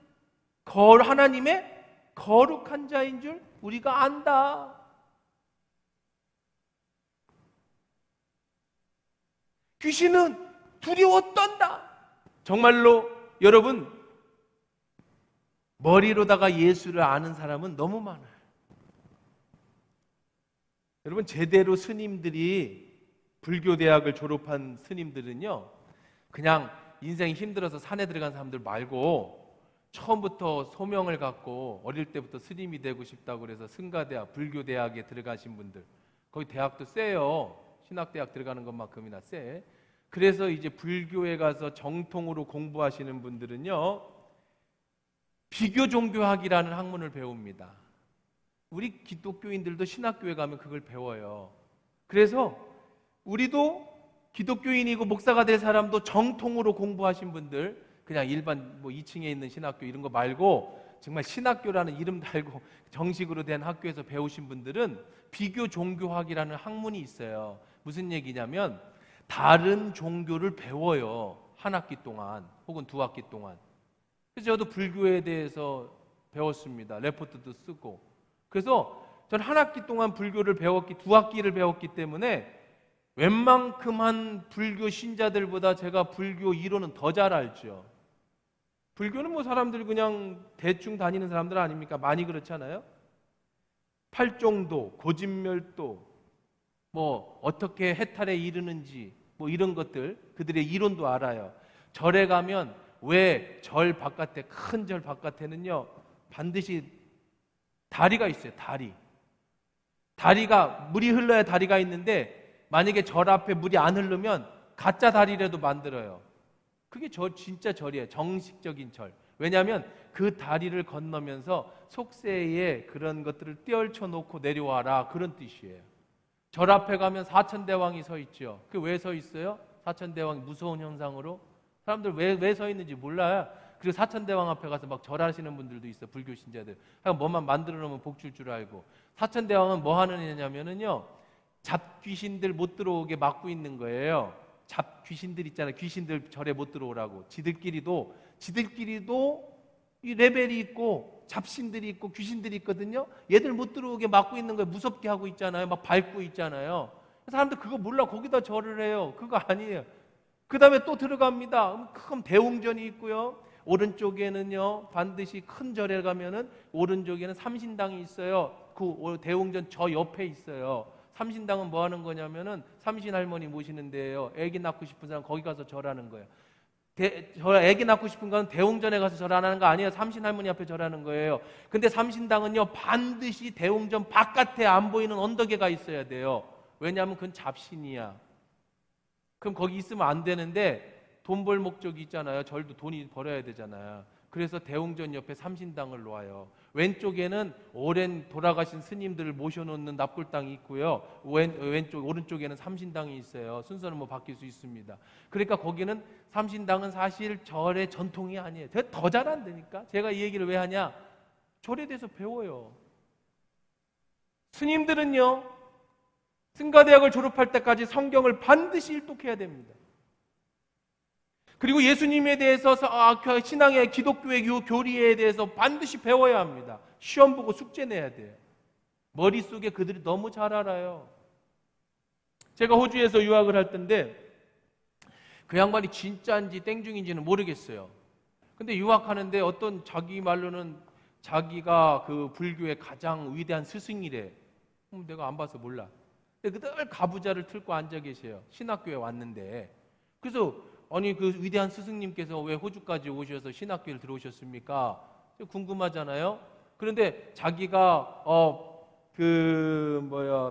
하나님의 거룩한 자인 줄 우리가 안다. 귀신은 두려워 떤다. 정말로 여러분, 머리로다가 예수를 아는 사람은 너무 많아요. 여러분, 제대로 스님들이, 불교대학을 졸업한 스님들은요, 그냥 인생이 힘들어서 산에 들어간 사람들 말고 처음부터 소명을 갖고 어릴 때부터 스님이 되고 싶다고 그래서 승가대학, 불교대학에 들어가신 분들, 거기 대학도 세요. 신학대학 들어가는 것만큼이나 세. 그래서 이제 불교에 가서 정통으로 공부하시는 분들은요, 비교종교학이라는 학문을 배웁니다. 우리 기독교인들도 신학교에 가면 그걸 배워요. 그래서 우리도 기독교인이고 목사가 될 사람도 정통으로 공부하신 분들, 그냥 일반 2층에 있는 신학교 이런 거 말고 정말 신학교라는 이름 달고 정식으로 된 학교에서 배우신 분들은 비교 종교학이라는 학문이 있어요. 무슨 얘기냐면 다른 종교를 배워요. 한 학기 동안 혹은 두 학기 동안. 그래서 저도 불교에 대해서 배웠습니다. 레포트도 쓰고. 그래서 저는 한 학기 동안 불교를 두 학기를 배웠기 때문에 웬만큼한 불교 신자들보다 제가 불교 이론은 더 잘 알죠. 불교는 뭐 사람들 그냥 대충 다니는 사람들 아닙니까? 많이 그렇잖아요. 팔종도, 고진멸도, 뭐 어떻게 해탈에 이르는지 뭐 이런 것들 그들의 이론도 알아요. 절에 가면 왜 절 바깥에 큰 절 바깥에는요 반드시 다리가 있어요. 다리가 물이 흘러야 다리가 있는데 만약에 절 앞에 물이 안 흐르면 가짜 다리라도 만들어요. 그게 진짜 절이에요. 정식적인 절. 왜냐하면 그 다리를 건너면서 속세에 그런 것들을 떼얼쳐 놓고 내려와라 그런 뜻이에요. 절 앞에 가면 사천대왕이 서 있죠. 그 왜 서 있어요? 사천대왕이 무서운 형상으로 사람들 왜 서 있는지 몰라요. 그리고 사천대왕 앞에 가서 막 절하시는 분들도 있어. 불교 신자들. 그냥 뭐만 만들어 놓으면 복 줄 줄 알고. 사천대왕은 뭐 하는 애냐면은요. 잡귀신들 못 들어오게 막고 있는 거예요. 잡귀신들 있잖아요. 귀신들 절에 못 들어오라고. 지들끼리도 이 레벨이 있고 잡신들이 있고 귀신들이 있거든요. 얘들 못 들어오게 막고 있는 거예요. 무섭게 하고 있잖아요. 막 밟고 있잖아요. 사람들 그거 몰라. 거기다 절을 해요. 그거 아니에요. 그 다음에 또 들어갑니다. 큰 대웅전이 있고요. 오른쪽에는요 반드시 큰 절에 가면은 오른쪽에는 삼신당이 있어요. 그 대웅전 저 옆에 있어요. 삼신당은 뭐 하는 거냐면은 삼신 할머니 모시는 데예요. 애기 낳고 싶은 사람 거기 가서 절하는 거예요. 애기 낳고 싶은 건 대웅전에 가서 절하는 거 아니에요. 삼신 할머니 앞에 절하는 거예요. 근데 삼신당은요 반드시 대웅전 바깥에 안 보이는 언덕에 가 있어야 돼요. 왜냐하면 그건 잡신이야. 그럼 거기 있으면 안 되는데 돈 벌 목적이 있잖아요. 절도 돈이 벌어야 되잖아요. 그래서 대웅전 옆에 삼신당을 놓아요. 왼쪽에는 오랜 돌아가신 스님들을 모셔놓는 납골당이 있고요. 오른쪽에는 삼신당이 있어요. 순서는 뭐 바뀔 수 있습니다. 그러니까 거기는 삼신당은 사실 절의 전통이 아니에요. 제가 더 잘한다니까. 제가 이 얘기를 왜 하냐? 절에 대해서 배워요. 스님들은요. 승가대학을 졸업할 때까지 성경을 반드시 일독해야 됩니다. 그리고 예수님에 대해서 신앙의 기독교의 교리에 대해서 반드시 배워야 합니다. 시험 보고 숙제 내야 돼요. 머릿속에 그들이 너무 잘 알아요. 제가 호주에서 유학을 할 때인데 그 양반이 진짜인지 땡중인지는 모르겠어요. 근데 유학하는데 어떤 자기 말로는 자기가 그 불교의 가장 위대한 스승이래. 내가 안 봐서 몰라. 근데 늘 가부좌를 틀고 앉아 계세요. 신학교에 왔는데. 그래서 아니 그 위대한 스승님께서 왜 호주까지 오셔서 신학교를 들어오셨습니까? 궁금하잖아요. 그런데 자기가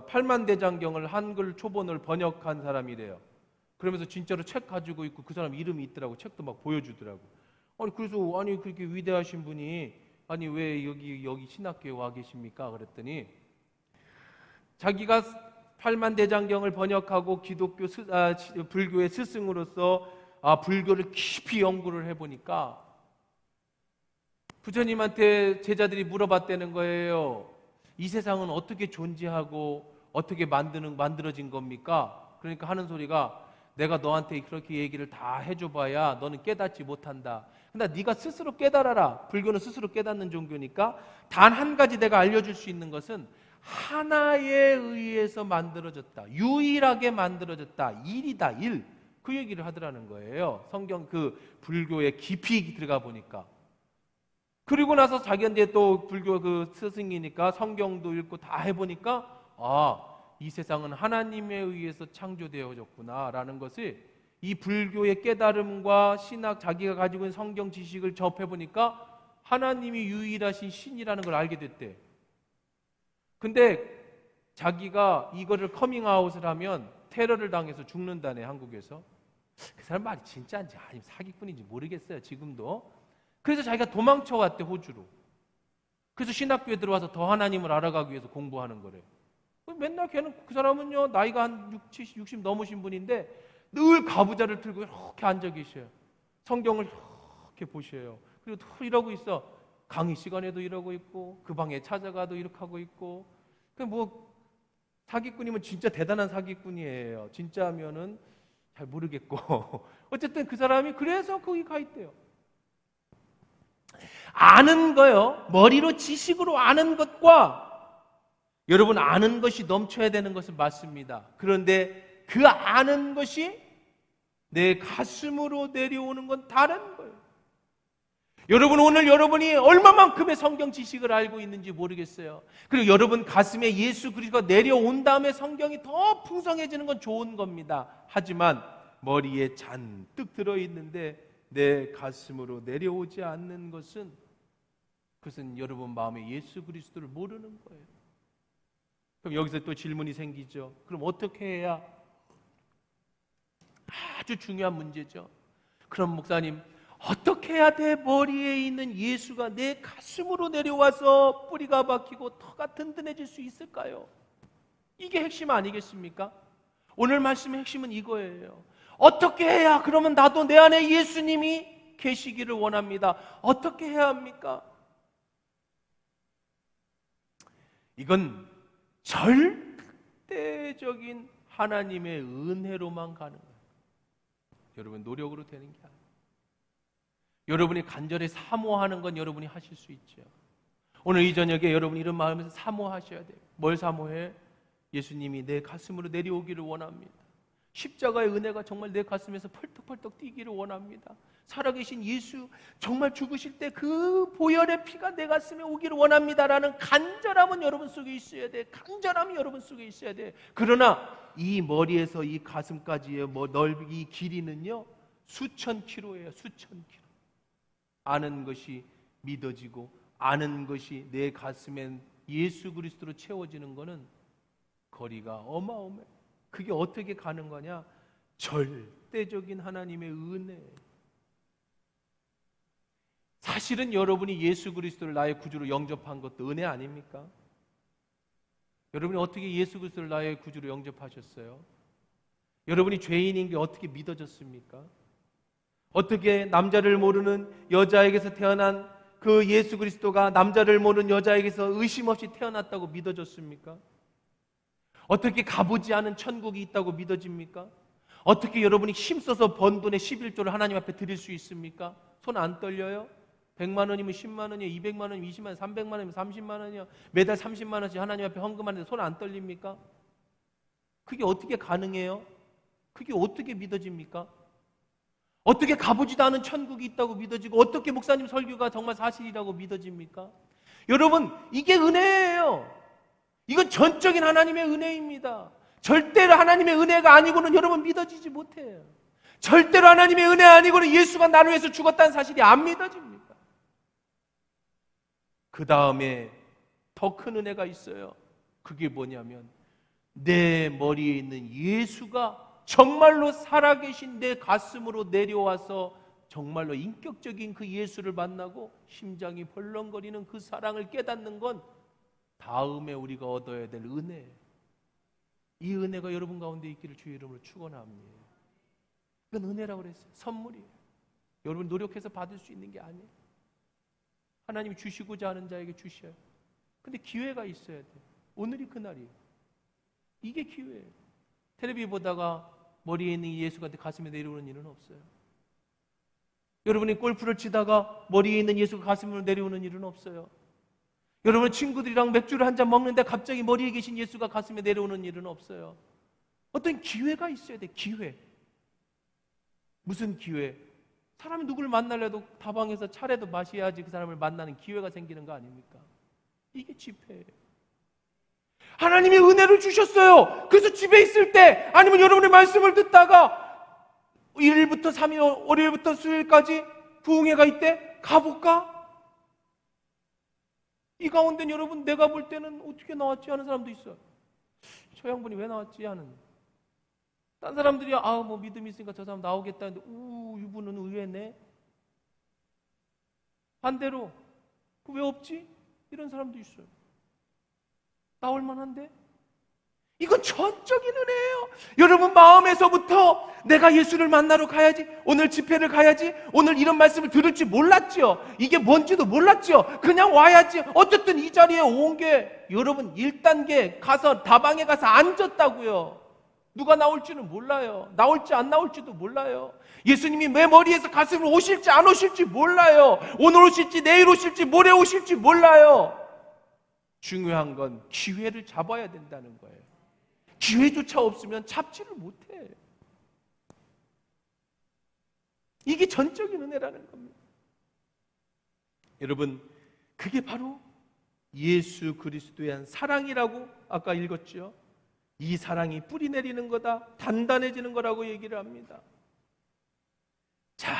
팔만대장경을 한글 초본을 번역한 사람이래요. 그러면서 진짜로 책 가지고 있고 그 사람 이름이 있더라고. 책도 막 보여주더라고. 그래서 그렇게 위대하신 분이 왜 여기 신학교에 와 계십니까? 그랬더니 자기가 팔만대장경을 번역하고 불교의 스승으로서 불교를 깊이 연구를 해보니까 부처님한테 제자들이 물어봤다는 거예요. 이 세상은 어떻게 존재하고 어떻게 만들어진 겁니까? 그러니까 하는 소리가 내가 너한테 그렇게 얘기를 다 해줘봐야 너는 깨닫지 못한다. 근데 네가 스스로 깨달아라. 불교는 스스로 깨닫는 종교니까 단 한 가지 내가 알려줄 수 있는 것은 하나에 의해서 만들어졌다. 유일하게 만들어졌다. 일이다. 일. 그 얘기를 하더라는 거예요. 성경 그 불교에 깊이 들어가 보니까. 그리고 나서 자기한테 또 불교 그 스승이니까 성경도 읽고 다 해보니까 이 세상은 하나님에 의해서 창조되어졌구나 라는 것을 이 불교의 깨달음과 신학 자기가 가지고 있는 성경 지식을 접해보니까 하나님이 유일하신 신이라는 걸 알게 됐대. 근데 자기가 이거를 커밍아웃을 하면 테러를 당해서 죽는다네. 한국에서. 그 사람 말이 진짜인지 아니면 사기꾼인지 모르겠어요. 지금도. 그래서 자기가 도망쳐 왔대. 호주로. 그래서 신학교에 들어와서 더 하나님을 알아가기 위해서 공부하는 거래요. 맨날 걔는 그 사람은요 나이가 한 60 넘으신 분인데 늘 가부좌를 들고 이렇게 앉아 계셔요. 성경을 이렇게 보셔요. 그리고 또 이러고 있어. 강의 시간에도 이러고 있고 그 방에 찾아가도 이렇게 하고 있고. 사기꾼이면 진짜 대단한 사기꾼이에요. 진짜 하면은 잘 모르겠고 어쨌든 그 사람이 그래서 거기 가 있대요. 아는 거요. 머리로 지식으로 아는 것과 여러분 아는 것이 넘쳐야 되는 것은 맞습니다. 그런데 그 아는 것이 내 가슴으로 내려오는 건 다른 거예요. 여러분 오늘 여러분이 얼마만큼의 성경 지식을 알고 있는지 모르겠어요. 그리고 여러분 가슴에 예수 그리스도가 내려온 다음에 성경이 더 풍성해지는 건 좋은 겁니다. 하지만 머리에 잔뜩 들어있는데 내 가슴으로 내려오지 않는 것은 그것은 여러분 마음에 예수 그리스도를 모르는 거예요. 그럼 여기서 또 질문이 생기죠. 그럼 어떻게 해야? 아주 중요한 문제죠. 그럼 목사님 어떻게 해야 돼? 머리에 있는 예수가 내 가슴으로 내려와서 뿌리가 박히고 터가 든든해질 수 있을까요? 이게 핵심 아니겠습니까? 오늘 말씀의 핵심은 이거예요. 어떻게 해야? 그러면 나도 내 안에 예수님이 계시기를 원합니다. 어떻게 해야 합니까? 이건 절대적인 하나님의 은혜로만 가능해요. 여러분 노력으로 되는 게 아니에요. 여러분이 간절히 사모하는 건 여러분이 하실 수 있죠. 오늘 이 저녁에 여러분이 이런 마음에서 사모하셔야 돼요. 뭘 사모해? 예수님이 내 가슴으로 내려오기를 원합니다. 십자가의 은혜가 정말 내 가슴에서 펄떡펄떡 뛰기를 원합니다. 살아계신 예수 정말 죽으실 때 그 보혈의 피가 내 가슴에 오기를 원합니다라는 간절함은 여러분 속에 있어야 돼. 간절함이 여러분 속에 있어야 돼. 그러나 이 머리에서 이 가슴까지의 이 길이는요 수천 킬로예요. 수천 킬로. 아는 것이 믿어지고 아는 것이 내 가슴엔 예수 그리스도로 채워지는 것은 거리가 어마어마해. 그게 어떻게 가는 거냐? 절대적인 하나님의 은혜. 사실은 여러분이 예수 그리스도를 나의 구주로 영접한 것도 은혜 아닙니까? 여러분이 어떻게 예수 그리스도를 나의 구주로 영접하셨어요? 여러분이 죄인인 게 어떻게 믿어졌습니까? 어떻게 남자를 모르는 여자에게서 태어난 그 예수 그리스도가 남자를 모르는 여자에게서 의심 없이 태어났다고 믿어졌습니까? 어떻게 가보지 않은 천국이 있다고 믿어집니까? 어떻게 여러분이 힘써서 번 돈의 11조를 하나님 앞에 드릴 수 있습니까? 손 안 떨려요? 100만 원이면 10만 원이요, 200만 원이면 20만 원, 300만 원이면 30만 원이요, 매달 30만 원씩 하나님 앞에 헌금하는데 손 안 떨립니까? 그게 어떻게 가능해요? 그게 어떻게 믿어집니까? 어떻게 가보지도 않은 천국이 있다고 믿어지고 어떻게 목사님 설교가 정말 사실이라고 믿어집니까? 여러분 이게 은혜예요. 이건 전적인 하나님의 은혜입니다. 절대로 하나님의 은혜가 아니고는 여러분 믿어지지 못해요. 절대로 하나님의 은혜 아니고는 예수가 나를 위해서 죽었다는 사실이 안 믿어집니다. 그 다음에 더 큰 은혜가 있어요. 그게 뭐냐면 내 머리에 있는 예수가 정말로 살아계신 내 가슴으로 내려와서 정말로 인격적인 그 예수를 만나고 심장이 벌렁거리는 그 사랑을 깨닫는 건 다음에 우리가 얻어야 될 은혜예요. 이 은혜가 여러분 가운데 있기를 주의 이름으로 축원합니다. 이건 은혜라고 그랬어요. 선물이에요. 여러분 노력해서 받을 수 있는 게 아니에요. 하나님이 주시고자 하는 자에게 주셔요. 근데 기회가 있어야 돼요. 오늘이 그날이에요. 이게 기회예요. 텔레비 보다가 머리에 있는 예수가 가슴에 내려오는 일은 없어요. 여러분이 골프를 치다가 머리에 있는 예수가 가슴으로 내려오는 일은 없어요. 여러분 친구들이랑 맥주를 한 잔 먹는데 갑자기 머리에 계신 예수가 가슴에 내려오는 일은 없어요. 어떤 기회가 있어야 돼. 기회. 무슨 기회? 사람이 누구를 만나려도 다방에서 차례도 마셔야지 그 사람을 만나는 기회가 생기는 거 아닙니까? 이게 집회예요. 하나님이 은혜를 주셨어요. 그래서 집에 있을 때 아니면 여러분의 말씀을 듣다가 1일부터 3일, 월요일부터 수요일까지 부흥회가 있대? 가볼까? 이 가운데 여러분 내가 볼 때는 어떻게 나왔지 하는 사람도 있어요. 저 양반이 왜 나왔지 하는. 딴 사람들이 뭐 믿음이 있으니까 저 사람 나오겠다는데 이분은 의외네. 반대로 왜 없지? 이런 사람도 있어요. 나올 만한데? 이건 전적인 은혜예요. 여러분 마음에서부터 내가 예수를 만나러 가야지, 오늘 집회를 가야지, 오늘 이런 말씀을 들을지 몰랐죠. 이게 뭔지도 몰랐죠. 그냥 와야지. 어쨌든 이 자리에 온 게 여러분 1단계 가서 다방에 가서 앉았다고요. 누가 나올지는 몰라요. 나올지 안 나올지도 몰라요. 예수님이 내 머리에서 가슴으로 오실지 안 오실지 몰라요. 오늘 오실지 내일 오실지 모레 오실지 몰라요. 중요한 건 기회를 잡아야 된다는 거예요. 기회조차 없으면 잡지를 못해. 이게 전적인 은혜라는 겁니다. 여러분, 그게 바로 예수 그리스도의 한 사랑이라고 아까 읽었죠. 이 사랑이 뿌리 내리는 거다, 단단해지는 거라고 얘기를 합니다. 자,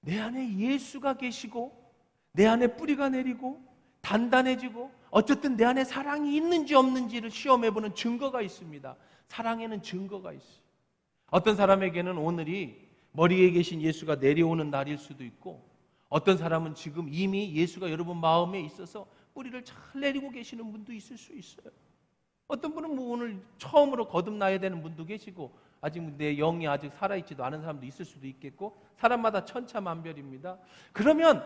내 안에 예수가 계시고 내 안에 뿌리가 내리고 단단해지고 어쨌든 내 안에 사랑이 있는지 없는지를 시험해보는 증거가 있습니다. 사랑에는 증거가 있어요. 어떤 사람에게는 오늘이 머리에 계신 예수가 내려오는 날일 수도 있고, 어떤 사람은 지금 이미 예수가 여러분 마음에 있어서 뿌리를 잘 내리고 계시는 분도 있을 수 있어요. 어떤 분은 뭐 오늘 처음으로 거듭나야 되는 분도 계시고, 아직 내 영이 아직 살아있지도 않은 사람도 있을 수도 있겠고, 사람마다 천차만별입니다. 그러면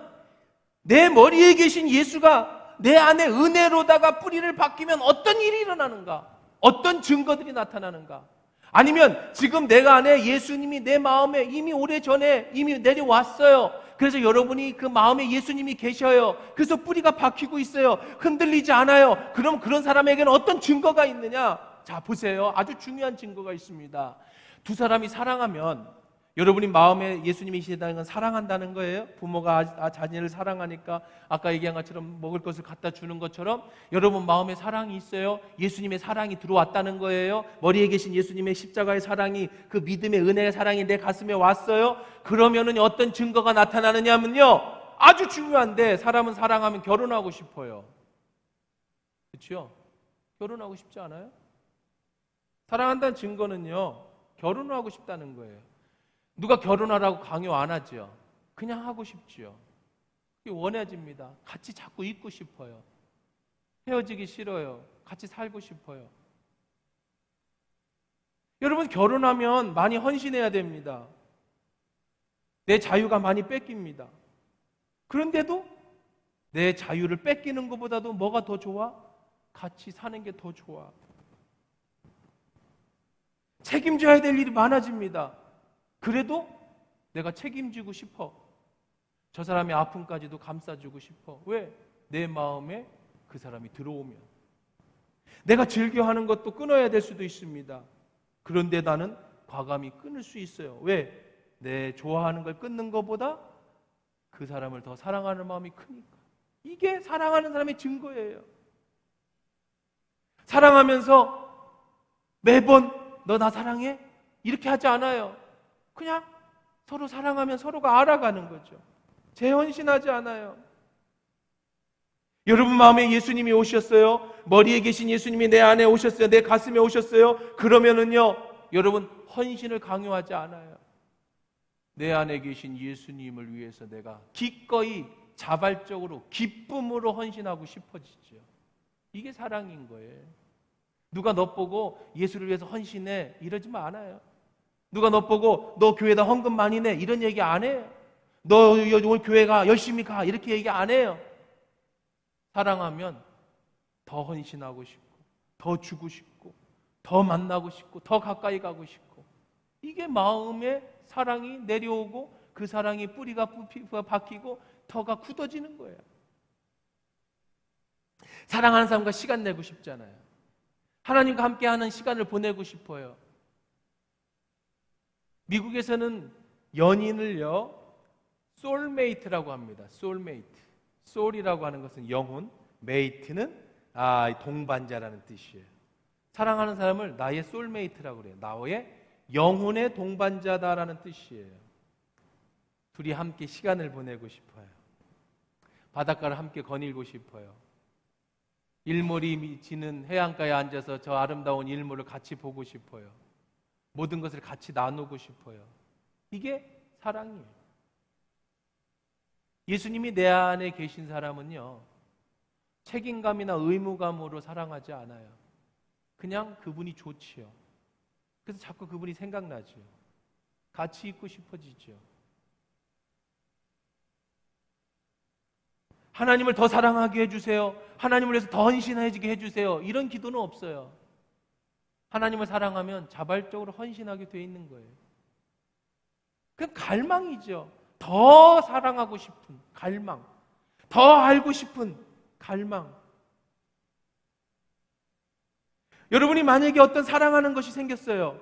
내 머리에 계신 예수가 내 안에 은혜로다가 뿌리를 바뀌면 어떤 일이 일어나는가? 어떤 증거들이 나타나는가? 아니면 지금 내가 안에 예수님이 내 마음에 이미 오래전에 이미 내려왔어요. 그래서 여러분이 그 마음에 예수님이 계셔요. 그래서 뿌리가 박히고 있어요. 흔들리지 않아요. 그럼 그런 사람에게는 어떤 증거가 있느냐? 자, 보세요. 아주 중요한 증거가 있습니다. 두 사람이 사랑하면, 여러분이 마음에 예수님이 계시다는 건 사랑한다는 거예요. 부모가 자녀를 사랑하니까 아까 얘기한 것처럼 먹을 것을 갖다 주는 것처럼 여러분 마음에 사랑이 있어요. 예수님의 사랑이 들어왔다는 거예요. 머리에 계신 예수님의 십자가의 사랑이, 그 믿음의 은혜의 사랑이 내 가슴에 왔어요. 그러면은 어떤 증거가 나타나느냐면요, 아주 중요한데, 사람은 사랑하면 결혼하고 싶어요. 그렇죠? 결혼하고 싶지 않아요? 사랑한다는 증거는요, 결혼을 하고 싶다는 거예요. 누가 결혼하라고 강요 안 하죠. 그냥 하고 싶지요. 그게 원해집니다. 같이 자꾸 있고 싶어요. 헤어지기 싫어요. 같이 살고 싶어요. 여러분, 결혼하면 많이 헌신해야 됩니다. 내 자유가 많이 뺏깁니다. 그런데도 내 자유를 뺏기는 것보다도 뭐가 더 좋아? 같이 사는 게 더 좋아. 책임져야 될 일이 많아집니다. 그래도 내가 책임지고 싶어. 저 사람의 아픔까지도 감싸주고 싶어. 왜? 내 마음에 그 사람이 들어오면. 내가 즐겨하는 것도 끊어야 될 수도 있습니다. 그런데 나는 과감히 끊을 수 있어요. 왜? 내 좋아하는 걸 끊는 것보다 그 사람을 더 사랑하는 마음이 크니까. 이게 사랑하는 사람의 증거예요. 사랑하면서 매번 너 나 사랑해? 이렇게 하지 않아요. 그냥 서로 사랑하면 서로가 알아가는 거죠. 재헌신하지 않아요. 여러분 마음에 예수님이 오셨어요. 머리에 계신 예수님이 내 안에 오셨어요. 내 가슴에 오셨어요. 그러면은요, 여러분 헌신을 강요하지 않아요. 내 안에 계신 예수님을 위해서 내가 기꺼이 자발적으로 기쁨으로 헌신하고 싶어지죠. 이게 사랑인 거예요. 누가 너 보고 예수를 위해서 헌신해 이러지 않아요. 누가 너 보고 너 교회에다 헌금 많이 내 이런 얘기 안 해요. 너 오늘 교회가 열심히 가 이렇게 얘기 안 해요. 사랑하면 더 헌신하고 싶고, 더 주고 싶고, 더 만나고 싶고, 더 가까이 가고 싶고, 이게 마음에 사랑이 내려오고 그 사랑이 뿌리가 박히고 터가 굳어지는 거예요. 사랑하는 사람과 시간 내고 싶잖아요. 하나님과 함께하는 시간을 보내고 싶어요. 미국에서는 연인을요, 소울메이트라고 합니다. 소울메이트. 소울이라고 하는 것은 영혼, 메이트는 동반자라는 뜻이에요. 사랑하는 사람을 나의 소울메이트라고 그래요. 나의 영혼의 동반자다라는 뜻이에요. 둘이 함께 시간을 보내고 싶어요. 바닷가를 함께 거닐고 싶어요. 일몰이 지는 해안가에 앉아서 저 아름다운 일몰을 같이 보고 싶어요. 모든 것을 같이 나누고 싶어요. 이게 사랑이에요. 예수님이 내 안에 계신 사람은요, 책임감이나 의무감으로 사랑하지 않아요. 그냥 그분이 좋지요. 그래서 자꾸 그분이 생각나죠. 같이 있고 싶어지죠. 하나님을 더 사랑하게 해주세요. 하나님을 위해서 더 헌신해지게 해주세요. 이런 기도는 없어요. 하나님을 사랑하면 자발적으로 헌신하게 돼 있는 거예요. 그건 갈망이죠. 더 사랑하고 싶은 갈망, 더 알고 싶은 갈망. 여러분이 만약에 어떤 사랑하는 것이 생겼어요.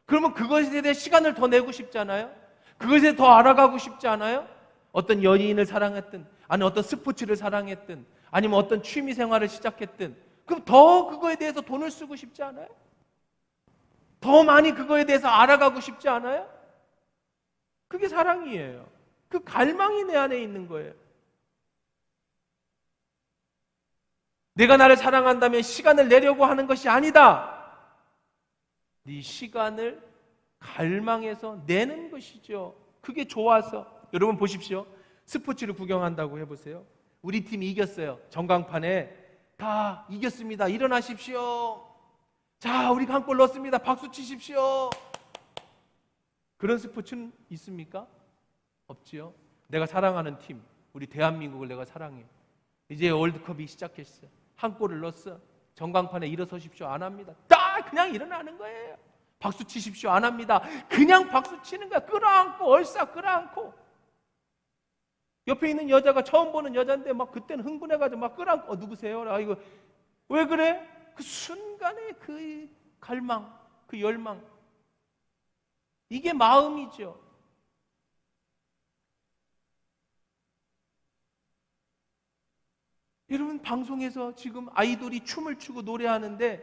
그러면 그것에 대해 시간을 더 내고 싶잖아요. 그것에 더 알아가고 싶지 않아요? 어떤 연인을 사랑했든, 아니면 어떤 스포츠를 사랑했든, 아니면 어떤 취미 생활을 시작했든, 그럼 더 그거에 대해서 돈을 쓰고 싶지 않아요? 더 많이 그거에 대해서 알아가고 싶지 않아요? 그게 사랑이에요. 그 갈망이 내 안에 있는 거예요. 내가 나를 사랑한다면 시간을 내려고 하는 것이 아니다. 네 시간을 갈망해서 내는 것이죠. 그게 좋아서. 여러분 보십시오. 스포츠를 구경한다고 해보세요. 우리 팀이 이겼어요. 전광판에 다 이겼습니다. 일어나십시오. 자, 우리가 한 골 넣었습니다. 박수 치십시오. 그런 스포츠는 있습니까? 없지요. 내가 사랑하는 팀, 우리 대한민국을 내가 사랑해. 이제 월드컵이 시작했어요. 한 골을 넣었어. 전광판에 일어서십시오. 안 합니다. 딱 그냥 일어나는 거예요. 박수 치십시오. 안 합니다. 그냥 박수 치는 거야. 끌어안고 얼싸 끌어안고. 옆에 있는 여자가 처음 보는 여자인데 막 그때는 흥분해가지고 막 끌어안고 누구세요? 아 이거 왜 그래? 그 순간의 그 갈망, 그 열망. 이게 마음이죠. 여러분 방송에서 지금 아이돌이 춤을 추고 노래하는데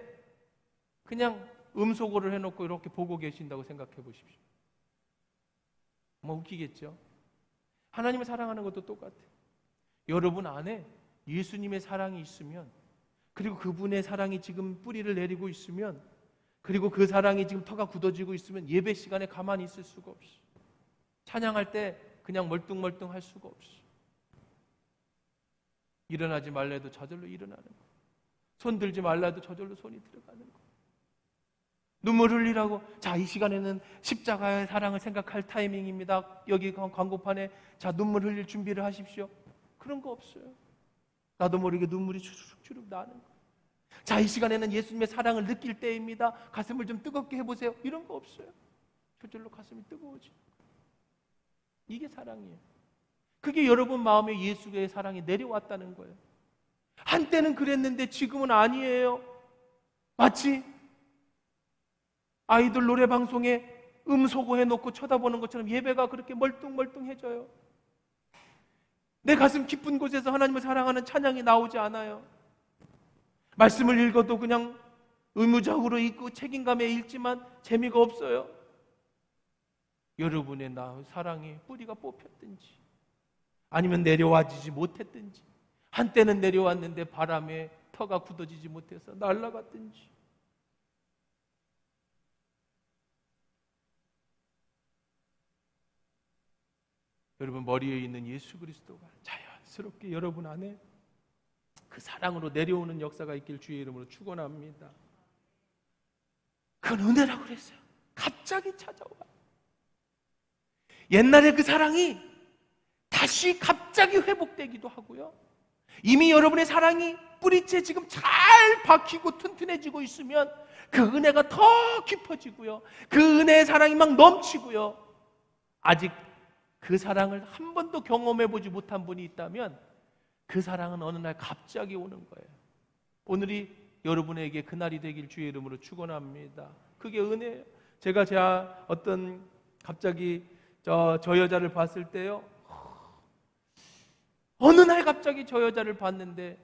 그냥 음소거를 해놓고 이렇게 보고 계신다고 생각해 보십시오. 뭐 웃기겠죠? 하나님을 사랑하는 것도 똑같아요. 여러분 안에 예수님의 사랑이 있으면, 그리고 그분의 사랑이 지금 뿌리를 내리고 있으면, 그리고 그 사랑이 지금 터가 굳어지고 있으면 예배 시간에 가만히 있을 수가 없어. 찬양할 때 그냥 멀뚱멀뚱 할 수가 없어. 일어나지 말라 해도 저절로 일어나는 거. 손 들지 말라 해도 저절로 손이 들어가는 거. 눈물 흘리라고, 자, 이 시간에는 십자가의 사랑을 생각할 타이밍입니다. 여기 광고판에 자, 눈물 흘릴 준비를 하십시오. 그런 거 없어요. 나도 모르게 눈물이 주룩주룩 나는 거. 자, 이 시간에는 예수님의 사랑을 느낄 때입니다. 가슴을 좀 뜨겁게 해보세요. 이런 거 없어요. 저절로 가슴이 뜨거워지는 거. 이게 사랑이에요. 그게 여러분 마음에 예수의 사랑이 내려왔다는 거예요. 한때는 그랬는데 지금은 아니에요. 마치 아이들 노래 방송에 음소거 해놓고 쳐다보는 것처럼 예배가 그렇게 멀뚱멀뚱해져요. 내 가슴 깊은 곳에서 하나님을 사랑하는 찬양이 나오지 않아요. 말씀을 읽어도 그냥 의무적으로 읽고 책임감에 읽지만 재미가 없어요. 여러분의 사랑에 뿌리가 뽑혔든지, 아니면 내려와지지 못했든지, 한때는 내려왔는데 바람에 터가 굳어지지 못해서 날아갔든지. 여러분 머리에 있는 예수 그리스도가 자연스럽게 여러분 안에 그 사랑으로 내려오는 역사가 있길 주의 이름으로 축원합니다. 그건 은혜라고 그랬어요. 갑자기 찾아와. 옛날에 그 사랑이 다시 갑자기 회복되기도 하고요. 이미 여러분의 사랑이 뿌리째 지금 잘 박히고 튼튼해지고 있으면 그 은혜가 더 깊어지고요. 그 은혜의 사랑이 막 넘치고요. 아직 그 사랑을 한 번도 경험해보지 못한 분이 있다면 그 사랑은 어느 날 갑자기 오는 거예요. 오늘이 여러분에게 그날이 되길 주의 이름으로 축원합니다. 그게 은혜예요. 제가 어떤 갑자기 저 여자를 봤을 때요, 어느 날 갑자기 저 여자를 봤는데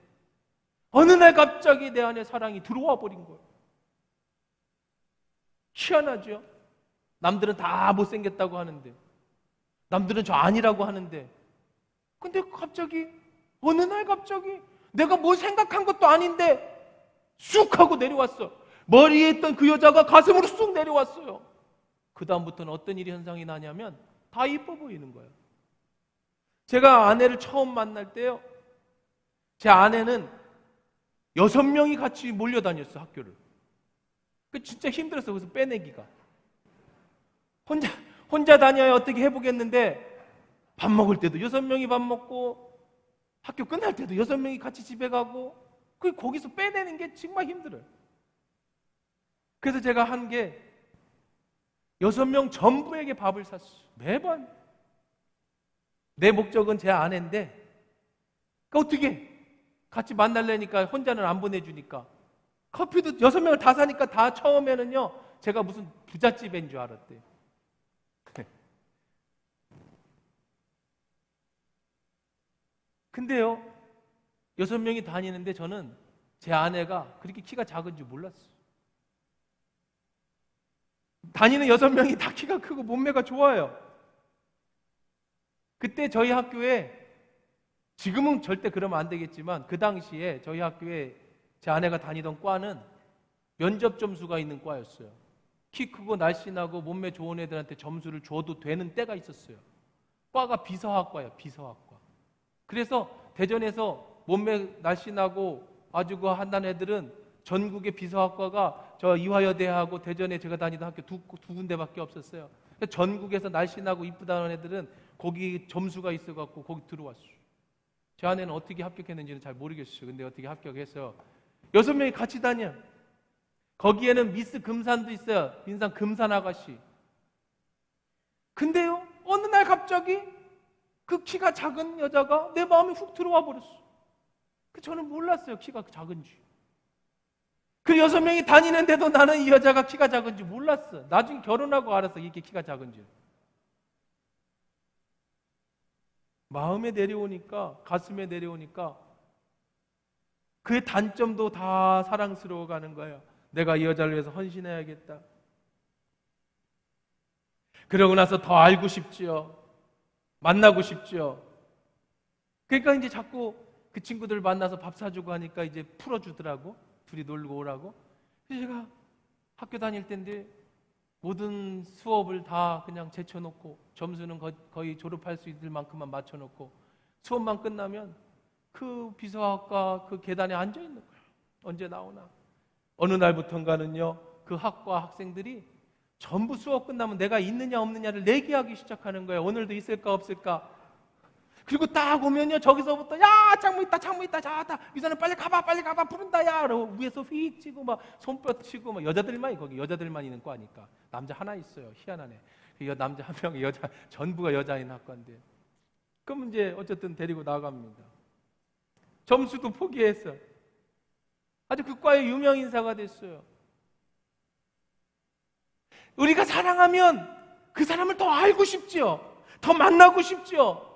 어느 날 갑자기 내 안에 사랑이 들어와 버린 거예요. 희한하죠? 남들은 다 못생겼다고 하는데, 남들은 저 아니라고 하는데, 근데 갑자기 어느 날 갑자기 내가 뭐 생각한 것도 아닌데 쑥 하고 내려왔어. 머리에 있던 그 여자가 가슴으로 쑥 내려왔어요. 그 다음부터는 어떤 일이 현상이 나냐면 다 이뻐 보이는 거예요. 제가 아내를 처음 만날 때요, 제 아내는 6명이 같이 몰려다녔어, 학교를. 그 진짜 힘들었어. 그래서 빼내기가 혼자 다녀야 어떻게 해보겠는데, 밥 먹을 때도 6명이 밥 먹고 학교 끝날 때도 6명이 같이 집에 가고, 거기서 빼내는 게 정말 힘들어요. 그래서 제가 한 게 6명 전부에게 밥을 샀어요. 매번. 내 목적은 제 아내인데 어떻게 같이 만날래니까 혼자는 안 보내주니까 커피도 6명을 다 사니까 다 처음에는요 제가 무슨 부잣집인 줄 알았대요. 근데요 6명이 다니는데 저는 제 아내가 그렇게 키가 작은 줄 몰랐어요. 다니는 6명이 다 키가 크고 몸매가 좋아요. 그때 저희 학교에, 지금은 절대 그러면 안 되겠지만 그 당시에 저희 학교에 제 아내가 다니던 과는 면접 점수가 있는 과였어요. 키 크고 날씬하고 몸매 좋은 애들한테 점수를 줘도 되는 때가 있었어요. 과가 비서학과예요. 비서학과. 그래서 대전에서 몸매 날씬하고 아주 그 한단 애들은 전국의 비서학과가 저 이화여대하고 대전에 제가 다니던 학교 두 군데밖에 없었어요. 전국에서 날씬하고 이쁘다는 애들은 거기 점수가 있어갖고 거기 들어왔어요. 제 아내는 어떻게 합격했는지는 잘 모르겠어요. 근데 어떻게 합격해서 6명이 같이 다녀. 거기에는 미스 금산도 있어요. 인상 금산 아가씨. 근데요 어느 날 갑자기 그 키가 작은 여자가 내 마음에 훅 들어와 버렸어. 저는 몰랐어요 키가 작은지. 그 6명이 다니는데도 나는 이 여자가 키가 작은지 몰랐어. 나중에 결혼하고 알았어 이게 키가 작은지. 마음에 내려오니까, 가슴에 내려오니까 그의 단점도 다 사랑스러워 가는 거예요. 내가 이 여자를 위해서 헌신해야겠다. 그러고 나서 더 알고 싶지요. 만나고 싶지요. 그러니까 이제 자꾸 그 친구들 만나서 밥 사주고 하니까 이제 풀어주더라고. 둘이 놀고 오라고. 그래서 제가 학교 다닐 때인데 모든 수업을 다 그냥 제쳐놓고 점수는 거의 졸업할 수 있을 만큼만 맞춰놓고 수업만 끝나면 그 비서학과 그 계단에 앉아있는 거예요. 언제 나오나. 어느 날부턴가는요 그 학과 학생들이 전부 수업 끝나면 내가 있느냐 없느냐를 내기하기 시작하는 거예요. 오늘도 있을까 없을까. 그리고 딱 오면요 저기서부터 야 창문 있다 창문 있다 자다 유선은 빨리 가봐 부른다 야 그러고 위에서 휙 치고 막 손뼉 치고 막 여자들만 거기 여자들만 있는 과니까 남자 하나 있어요. 희한하네. 남자 한 명이 여자 전부가 여자인 학과인데 그럼 이제 어쨌든 데리고 나갑니다. 점수도 포기했어. 아주 그 과의 유명 인사가 됐어요. 우리가 사랑하면 그 사람을 더 알고 싶지요. 더 만나고 싶지요.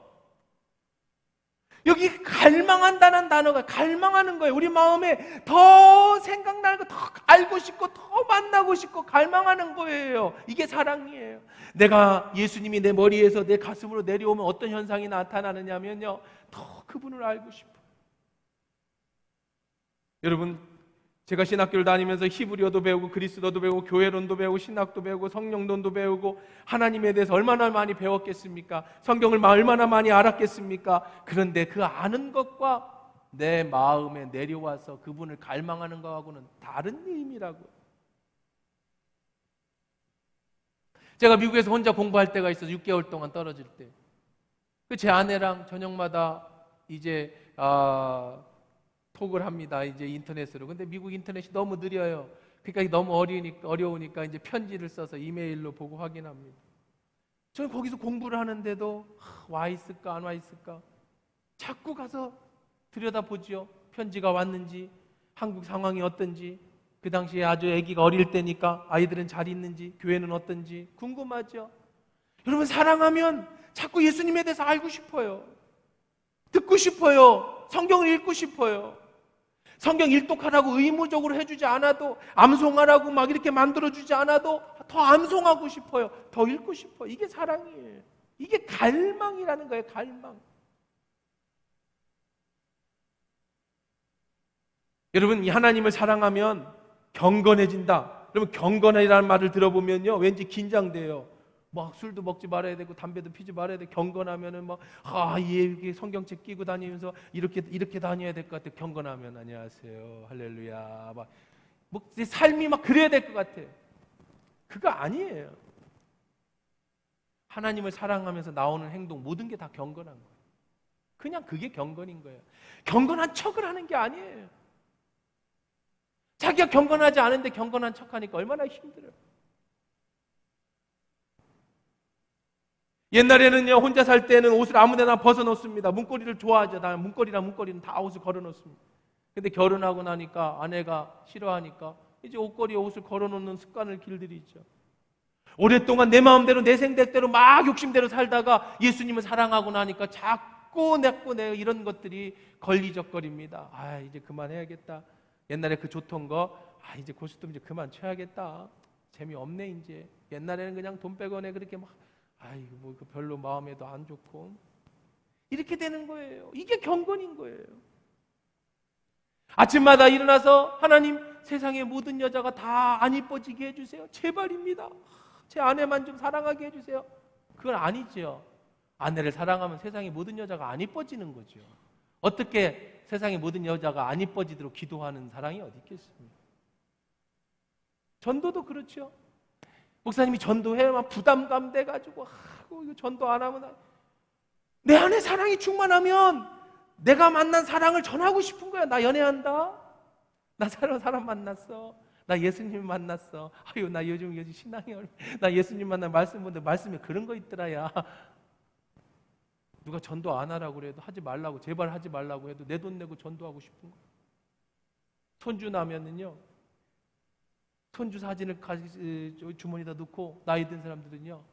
여기 갈망한다는 단어가 갈망하는 거예요. 우리 마음에 더 생각나는 거, 더 알고 싶고 더 만나고 싶고 갈망하는 거예요. 이게 사랑이에요. 내가 예수님이 내 머리에서 내 가슴으로 내려오면 어떤 현상이 나타나느냐면요 더 그분을 알고 싶어요. 여러분 제가 신학교를 다니면서 히브리어도 배우고 그리스어도 배우고 교회론도 배우고 신학도 배우고 성령론도 배우고 하나님에 대해서 얼마나 많이 배웠겠습니까? 성경을 얼마나 많이 알았겠습니까? 그런데 그 아는 것과 내 마음에 내려와서 그분을 갈망하는 것하고는 다른 의미라고요. 제가 미국에서 혼자 공부할 때가 있어서 6개월 동안 떨어질 때 제 아내랑 저녁마다 이제 톡을 합니다. 이제 인터넷으로. 근데 미국 인터넷이 너무 느려요. 그러니까 너무 어려우니까 이제 편지를 써서 이메일로 보고 확인합니다. 저는 거기서 공부를 하는데도 와 있을까 안 와 있을까 자꾸 가서 들여다보지요. 편지가 왔는지 한국 상황이 어떤지 그 당시에 아주 아기가 어릴 때니까 아이들은 잘 있는지 교회는 어떤지 궁금하죠. 여러분 사랑하면 자꾸 예수님에 대해서 알고 싶어요. 듣고 싶어요. 성경을 읽고 싶어요. 성경 일독하라고 의무적으로 해주지 않아도 암송하라고 막 이렇게 만들어주지 않아도 더 암송하고 싶어요. 더 읽고 싶어요. 이게 사랑이에요. 이게 갈망이라는 거예요. 갈망. 여러분 이 하나님을 사랑하면 경건해진다. 여러분 경건이라는 말을 들어보면요 왠지 긴장돼요. 막 술도 먹지 말아야 되고 담배도 피지 말아야 돼. 경건하면은 이게 성경책 끼고 다니면서 이렇게 다녀야 될 것 같아. 경건하면 안녕하세요 할렐루야 내 삶이 막 그래야 될 것 같아. 그거 아니에요. 하나님을 사랑하면서 나오는 행동 모든 게 다 경건한 거예요. 그냥 그게 경건인 거예요. 경건한 척을 하는 게 아니에요. 자기가 경건하지 않은데 경건한 척하니까 얼마나 힘들어요. 옛날에는요, 혼자 살 때는 옷을 아무데나 벗어놓습니다. 문고리를 좋아하죠. 나 문고리는 다 옷을 걸어놓습니다. 근데 결혼하고 나니까 아내가 싫어하니까 이제 옷걸이에 옷을 걸어놓는 습관을 길들이죠. 오랫동안 내 마음대로 내 생각대로 막 욕심대로 살다가 예수님을 사랑하고 나니까 자꾸 내 이런 것들이 걸리적거립니다. 아, 이제 그만해야겠다. 옛날에 그 좋던 거, 아, 이제 고스톱 이제 그만 쳐야겠다. 재미없네 이제. 옛날에는 그냥 돈 100원에 그렇게 막, 아이고 뭐 별로 마음에도 안 좋고 이렇게 되는 거예요. 이게 경건인 거예요. 아침마다 일어나서 하나님, 세상의 모든 여자가 다 안 이뻐지게 해주세요. 제발입니다. 제 아내만 좀 사랑하게 해주세요. 그건 아니죠. 아내를 사랑하면 세상의 모든 여자가 안 이뻐지는 거죠. 어떻게 세상의 모든 여자가 안 이뻐지도록 기도하는 사랑이 어디 있겠습니까? 전도도 그렇죠. 목사님이 전도해야만 부담감 돼가지고 이거 전도 안 하면 내 안에 사랑이 충만하면 내가 만난 사랑을 전하고 싶은 거야. 나 연애한다. 나 새로운 사람 만났어. 나 예수님 만났어. 아유, 나 요즘 신앙이 나 예수님 만나 말씀 보는데 말씀에 그런 거 있더라. 야, 누가 전도 안 하라고 그래도 하지 말라고, 제발 하지 말라고 해도 내 돈 내고 전도하고 싶은 거. 손주 나면은요, 손주 사진을 주머니에다 넣고 나이 든 사람들은요,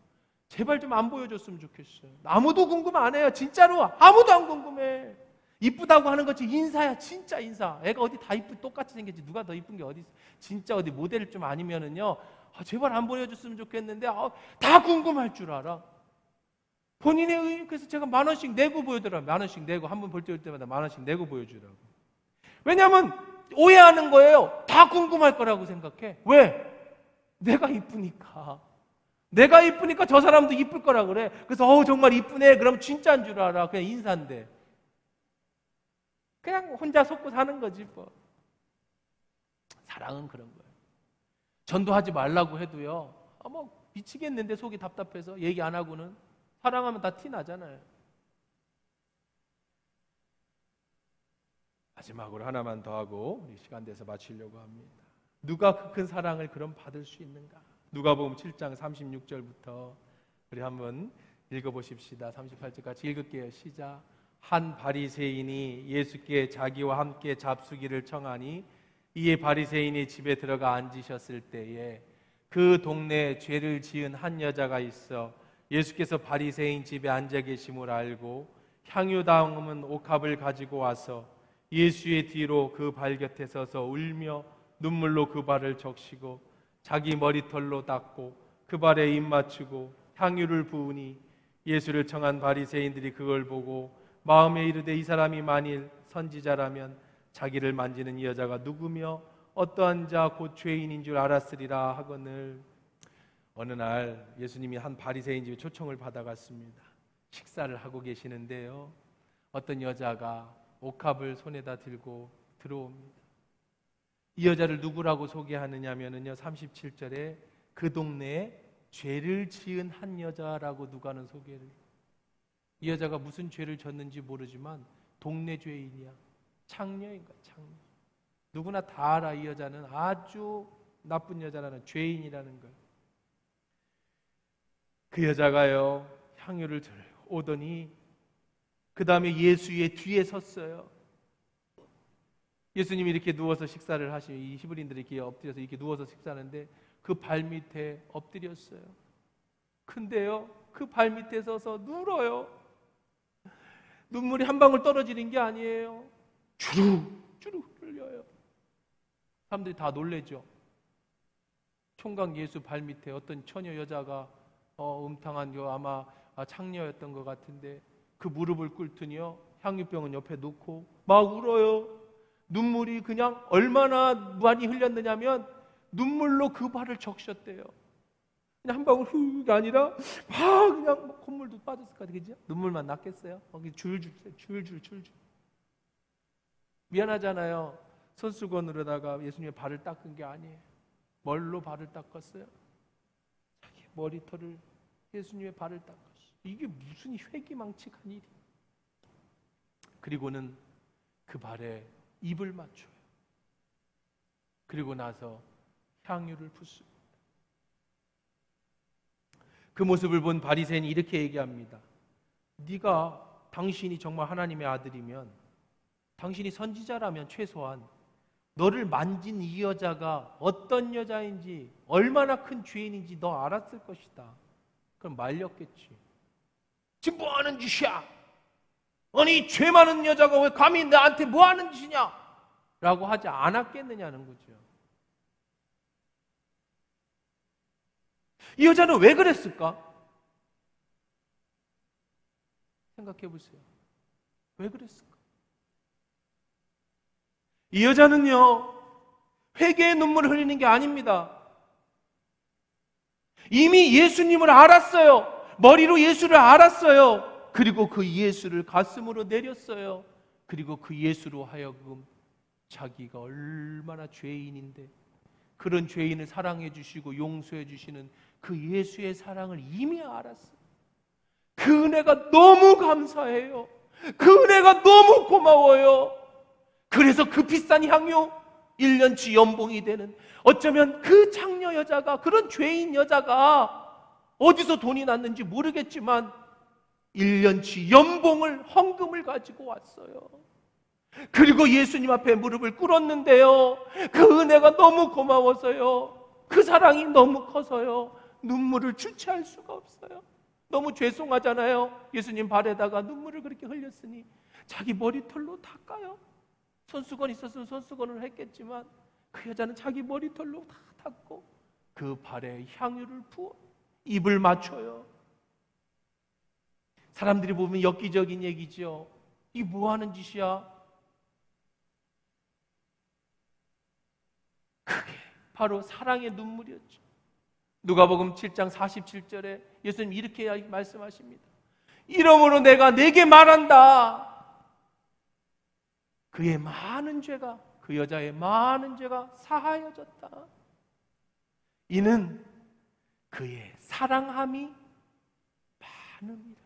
제발 좀 안 보여줬으면 좋겠어요. 아무도 궁금 안 해요. 진짜로 아무도 안 궁금해. 이쁘다고 하는 것이 인사야. 진짜 인사. 애가 어디 다 똑같이 생겼지 누가 더 이쁜 게 어디 있어. 진짜 어디 모델 좀 아니면은요, 제발 안 보여줬으면 좋겠는데 다 궁금할 줄 알아. 본인의 의미. 그래서 제가 10,000원씩 내고 보여드려요. 10,000원씩 내고 한 번 볼 때마다 10,000원씩 내고 보여주라고. 왜냐하면 오해하는 거예요. 다 궁금할 거라고 생각해. 왜? 내가 이쁘니까. 내가 이쁘니까 저 사람도 이쁠 거라 그래. 그래서 정말 이쁘네. 그럼 진짜인 줄 알아. 그냥 인사인데. 그냥 혼자 속고 사는 거지 뭐. 사랑은 그런 거예요. 전도하지 말라고 해도요, 뭐 미치겠는데 속이 답답해서 얘기 안 하고는. 사랑하면 다 티 나잖아요. 마지막으로 하나만 더 하고 우리 시간 돼서 마치려고 합니다. 누가 그 큰 사랑을 그럼 받을 수 있는가? 누가복음 7장 36절부터 우리 한번 읽어보십시다. 38절 같이 읽을게요. 시작. 한 바리새인이 예수께 자기와 함께 잡수기를 청하니 이에 바리새인이 집에 들어가 앉으셨을 때에 그 동네에 죄를 지은 한 여자가 있어 예수께서 바리새인 집에 앉아 계심을 알고 향유 담은 옥합을 가지고 와서 예수의 뒤로 그 발 곁에 서서 울며 눈물로 그 발을 적시고 자기 머리털로 닦고 그 발에 입 맞추고 향유를 부으니 예수를 청한 바리새인들이 그걸 보고 마음에 이르되 이 사람이 만일 선지자라면 자기를 만지는 이 여자가 누구며 어떠한 자 곧 죄인인 줄 알았으리라 하거늘. 어느 날 예수님이 한 바리새인 집에 초청을 받아갔습니다. 식사를 하고 계시는데요, 어떤 여자가 옥합을 손에다 들고 들어옵니다. 이 여자를 누구라고 소개하느냐면요, 37절에 그 동네에 죄를 지은 한 여자라고 누가는 소개를. 이 여자가 무슨 죄를 졌는지 모르지만 동네 죄인이야. 창녀인 거야, 창녀. 누구나 다 알아. 이 여자는 아주 나쁜 여자라는, 죄인이라는 걸. 그 여자가요, 향유를 들고 오더니 그 다음에 예수의 뒤에 섰어요. 예수님이 이렇게 누워서 식사를 하시고 이 히브리인들이 이렇게 엎드려서 이렇게 누워서 식사하는데 그 발 밑에 엎드렸어요. 근데요, 그 발 밑에 서서 눌어요. 눈물이 한 방울 떨어지는 게 아니에요. 주룩주룩 흘려요. 사람들이 다 놀래죠. 총각 예수 발 밑에 어떤 처녀 여자가 음탕한 아마 창녀였던 것 같은데 그 무릎을 꿇더니요, 향유병은 옆에 놓고 막 울어요. 눈물이 그냥 얼마나 많이 흘렸느냐면 눈물로 그 발을 적셨대요. 그냥 한 방울 훅이 아니라 막 그냥 막 콧물도 빠졌을 것 같아요. 그죠? 눈물만 났겠어요? 거기 줄줄. 미안하잖아요. 손수건으로다가 예수님의 발을 닦은 게 아니에요. 뭘로 발을 닦았어요? 자기 머리털을 예수님의 발을 닦았어요. 이게 무슨 회기망측한 일이에요. 그리고는 그 발에 입을 맞춰요. 그리고 나서 향유를 붓습니다. 그 모습을 본 바리새인이 이렇게 얘기합니다. 당신이 정말 하나님의 아들이면, 당신이 선지자라면 최소한 너를 만진 이 여자가 어떤 여자인지, 얼마나 큰 죄인인지 너 알았을 것이다. 그럼 말렸겠지. 지금 뭐 하는 짓이야? 아니, 죄 많은 여자가 왜 감히 나한테 뭐 하는 짓이냐? 라고 하지 않았겠느냐는 거죠. 이 여자는 왜 그랬을까? 생각해 보세요. 왜 그랬을까? 이 여자는요, 회개의 눈물을 흘리는 게 아닙니다. 이미 예수님을 알았어요. 머리로 예수를 알았어요. 그리고 그 예수를 가슴으로 내렸어요. 그리고 그 예수로 하여금 자기가 얼마나 죄인인데 그런 죄인을 사랑해 주시고 용서해 주시는 그 예수의 사랑을 이미 알았어요. 그 은혜가 너무 감사해요. 그 은혜가 너무 고마워요. 그래서 그 비싼 향유, 1년치 연봉이 되는, 어쩌면 그 창녀 여자가, 그런 죄인 여자가 어디서 돈이 났는지 모르겠지만 1년치 연봉을, 헌금을 가지고 왔어요. 그리고 예수님 앞에 무릎을 꿇었는데요, 그 은혜가 너무 고마워서요, 그 사랑이 너무 커서요, 눈물을 주체할 수가 없어요. 너무 죄송하잖아요. 예수님 발에다가 눈물을 그렇게 흘렸으니 자기 머리털로 닦아요. 손수건 있었으면 손수건을 했겠지만 그 여자는 자기 머리털로 다 닦고 그 발에 향유를 부어 입을 맞춰요. 사람들이 보면 엽기적인 얘기죠. 이 뭐 하는 짓이야? 그게 바로 사랑의 눈물이었죠. 누가복음 7장 47절에 예수님 이렇게 말씀하십니다. 이러므로 내가 네게 말한다. 그의 많은 죄가, 그 여자의 많은 죄가 사하여졌다. 이는 그의 사랑함이 많음이라.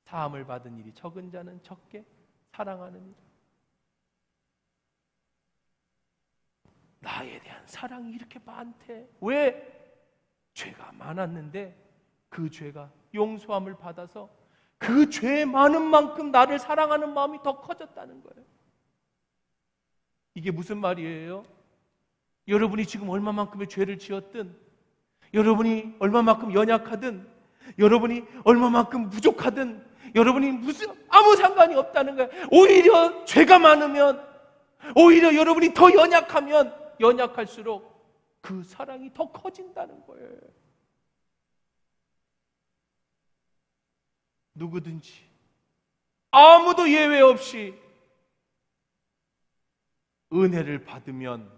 사함을 받은 일이 적은 자는 적게 사랑하느니라. 나에 대한 사랑이 이렇게 많대. 왜? 죄가 많았는데 그 죄가 용서함을 받아서 그 죄 많은 만큼 나를 사랑하는 마음이 더 커졌다는 거예요. 이게 무슨 말이에요? 여러분이 지금 얼마만큼의 죄를 지었든, 여러분이 얼마만큼 연약하든, 여러분이 얼마만큼 부족하든, 여러분이 아무 상관이 없다는 거예요. 오히려 죄가 많으면, 오히려 여러분이 더 연약하면 연약할수록 그 사랑이 더 커진다는 거예요. 누구든지 아무도 예외 없이 은혜를 받으면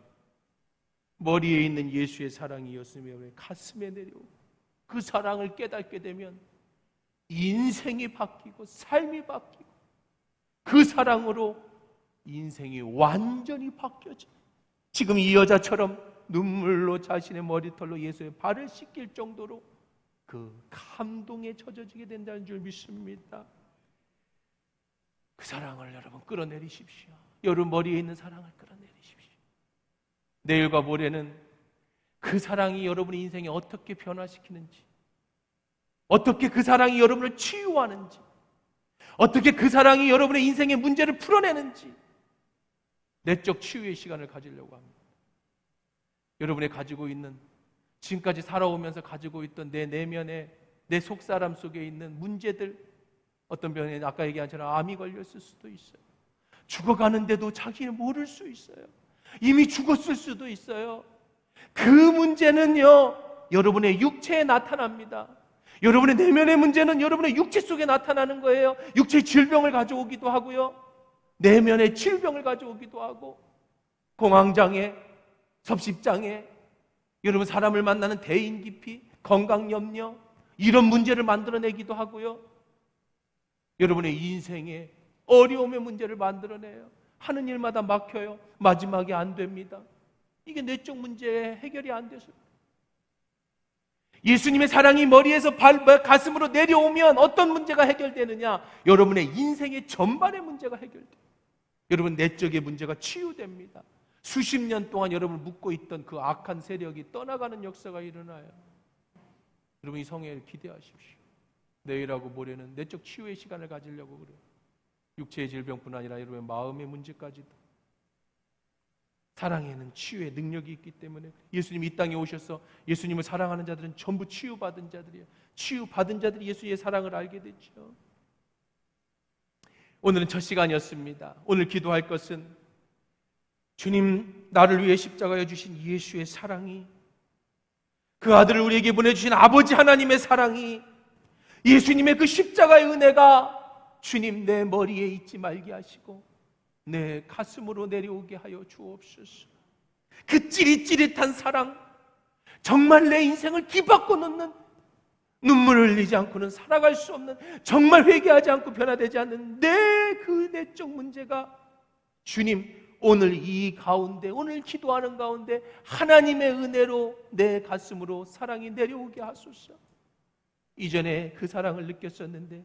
머리에 있는 예수의 사랑이었으며 왜 가슴에 내려오고 그 사랑을 깨닫게 되면 인생이 바뀌고 삶이 바뀌고 그 사랑으로 인생이 완전히 바뀌어져. 지금 이 여자처럼 눈물로 자신의 머리털로 예수의 발을 씻길 정도로 그 감동에 젖어지게 된다는 줄 믿습니다. 그 사랑을 여러분 끌어내리십시오. 여러분 머리에 있는 사랑을 끌어내리십시오. 내일과 모레는 그 사랑이 여러분의 인생에 어떻게 변화시키는지, 어떻게 그 사랑이 여러분을 치유하는지, 어떻게 그 사랑이 여러분의 인생의 문제를 풀어내는지 내적 치유의 시간을 가지려고 합니다. 여러분이 가지고 있는, 지금까지 살아오면서 가지고 있던 내 내면에, 내 속사람 속에 있는 문제들, 어떤 병에 아까 얘기한 것처럼 암이 걸렸을 수도 있어요. 죽어가는데도 자기는 모를 수 있어요. 이미 죽었을 수도 있어요. 그 문제는요, 여러분의 육체에 나타납니다. 여러분의 내면의 문제는 여러분의 육체 속에 나타나는 거예요. 육체의 질병을 가져오기도 하고요, 내면의 질병을 가져오기도 하고, 공황장애, 섭식장애, 여러분 사람을 만나는 대인기피, 건강염려, 이런 문제를 만들어내기도 하고요, 여러분의 인생에 어려움의 문제를 만들어내요. 하는 일마다 막혀요. 마지막에 안 됩니다. 이게 내적 문제에 해결이 안 돼서. 예수님의 사랑이 머리에서 가슴으로 내려오면 어떤 문제가 해결되느냐? 여러분의 인생의 전반의 문제가 해결돼요. 여러분 내적의 문제가 치유됩니다. 수십 년 동안 여러분을 묶고 있던 그 악한 세력이 떠나가는 역사가 일어나요. 여러분 이 성회를 기대하십시오. 내일하고 모레는 내적 치유의 시간을 가지려고 그래요. 육체의 질병뿐 아니라 여러분의 마음의 문제까지도. 사랑에는 치유의 능력이 있기 때문에 예수님이 이 땅에 오셔서 예수님을 사랑하는 자들은 전부 치유받은 자들이에요. 치유받은 자들이 예수의 사랑을 알게 됐죠. 오늘은 첫 시간이었습니다. 오늘 기도할 것은 주님 나를 위해 십자가에 주신 예수의 사랑이, 그 아들을 우리에게 보내주신 아버지 하나님의 사랑이, 예수님의 그 십자가의 은혜가 주님 내 머리에 있지 말게 하시고 내 가슴으로 내려오게 하여 주옵소서. 그 찌릿찌릿한 사랑, 정말 내 인생을 뒤바꿔 놓는, 눈물을 흘리지 않고는 살아갈 수 없는, 정말 회개하지 않고 변화되지 않는 내 그 내적 문제가 주님 오늘 이 가운데, 오늘 기도하는 가운데 하나님의 은혜로 내 가슴으로 사랑이 내려오게 하소서. 이전에 그 사랑을 느꼈었는데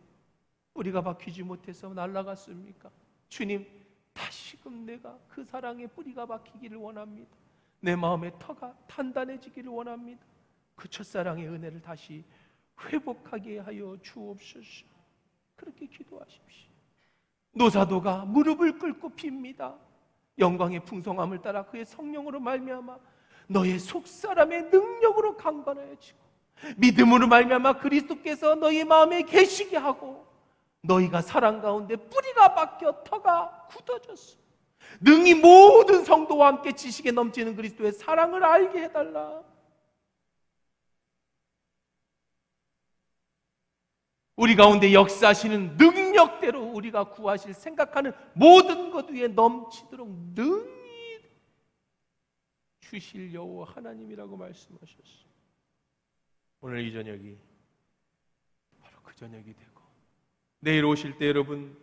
뿌리가 박히지 못해서 날아갔습니까? 주님 다시금 내가 그 사랑의 뿌리가 박히기를 원합니다. 내 마음의 터가 단단해지기를 원합니다. 그 첫사랑의 은혜를 다시 회복하게 하여 주옵소서. 그렇게 기도하십시오. 노사도가 무릎을 꿇고 빕니다. 영광의 풍성함을 따라 그의 성령으로 말미암아 너의 속사람의 능력으로 강건하여지고 믿음으로 말미암아 그리스도께서 너희 마음에 계시게 하고 너희가 사랑 가운데 뿌리가 박혀 터가 굳어졌어. 능히 모든 성도와 함께 지식에 넘치는 그리스도의 사랑을 알게 해달라. 우리 가운데 역사하시는 능력대로 우리가 구하실 생각하는 모든 것 위에 넘치도록 능히 주실 여호와 하나님이라고 말씀하셨어. 오늘 이 저녁이 바로 그 저녁이 되고 내일 오실 때 여러분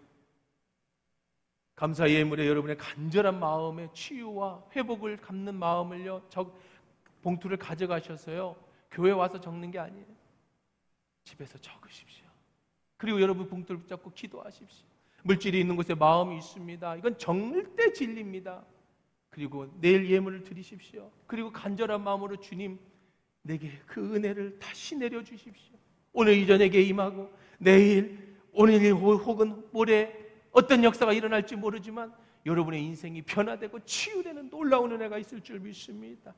감사 예물에 여러분의 간절한 마음의 치유와 회복을 갚는 마음을요, 봉투를 가져가셔서요 교회 와서 적는 게 아니에요. 집에서 적으십시오. 그리고 여러분 봉투를 붙잡고 기도하십시오. 물질이 있는 곳에 마음이 있습니다. 이건 절대 진리입니다. 그리고 내일 예물을 드리십시오. 그리고 간절한 마음으로 주님 내게 그 은혜를 다시 내려주십시오. 오늘 이 저녁에 임하고 내일, 오늘 혹은 모레 어떤 역사가 일어날지 모르지만 여러분의 인생이 변화되고 치유되는 놀라운 은혜가 있을 줄 믿습니다.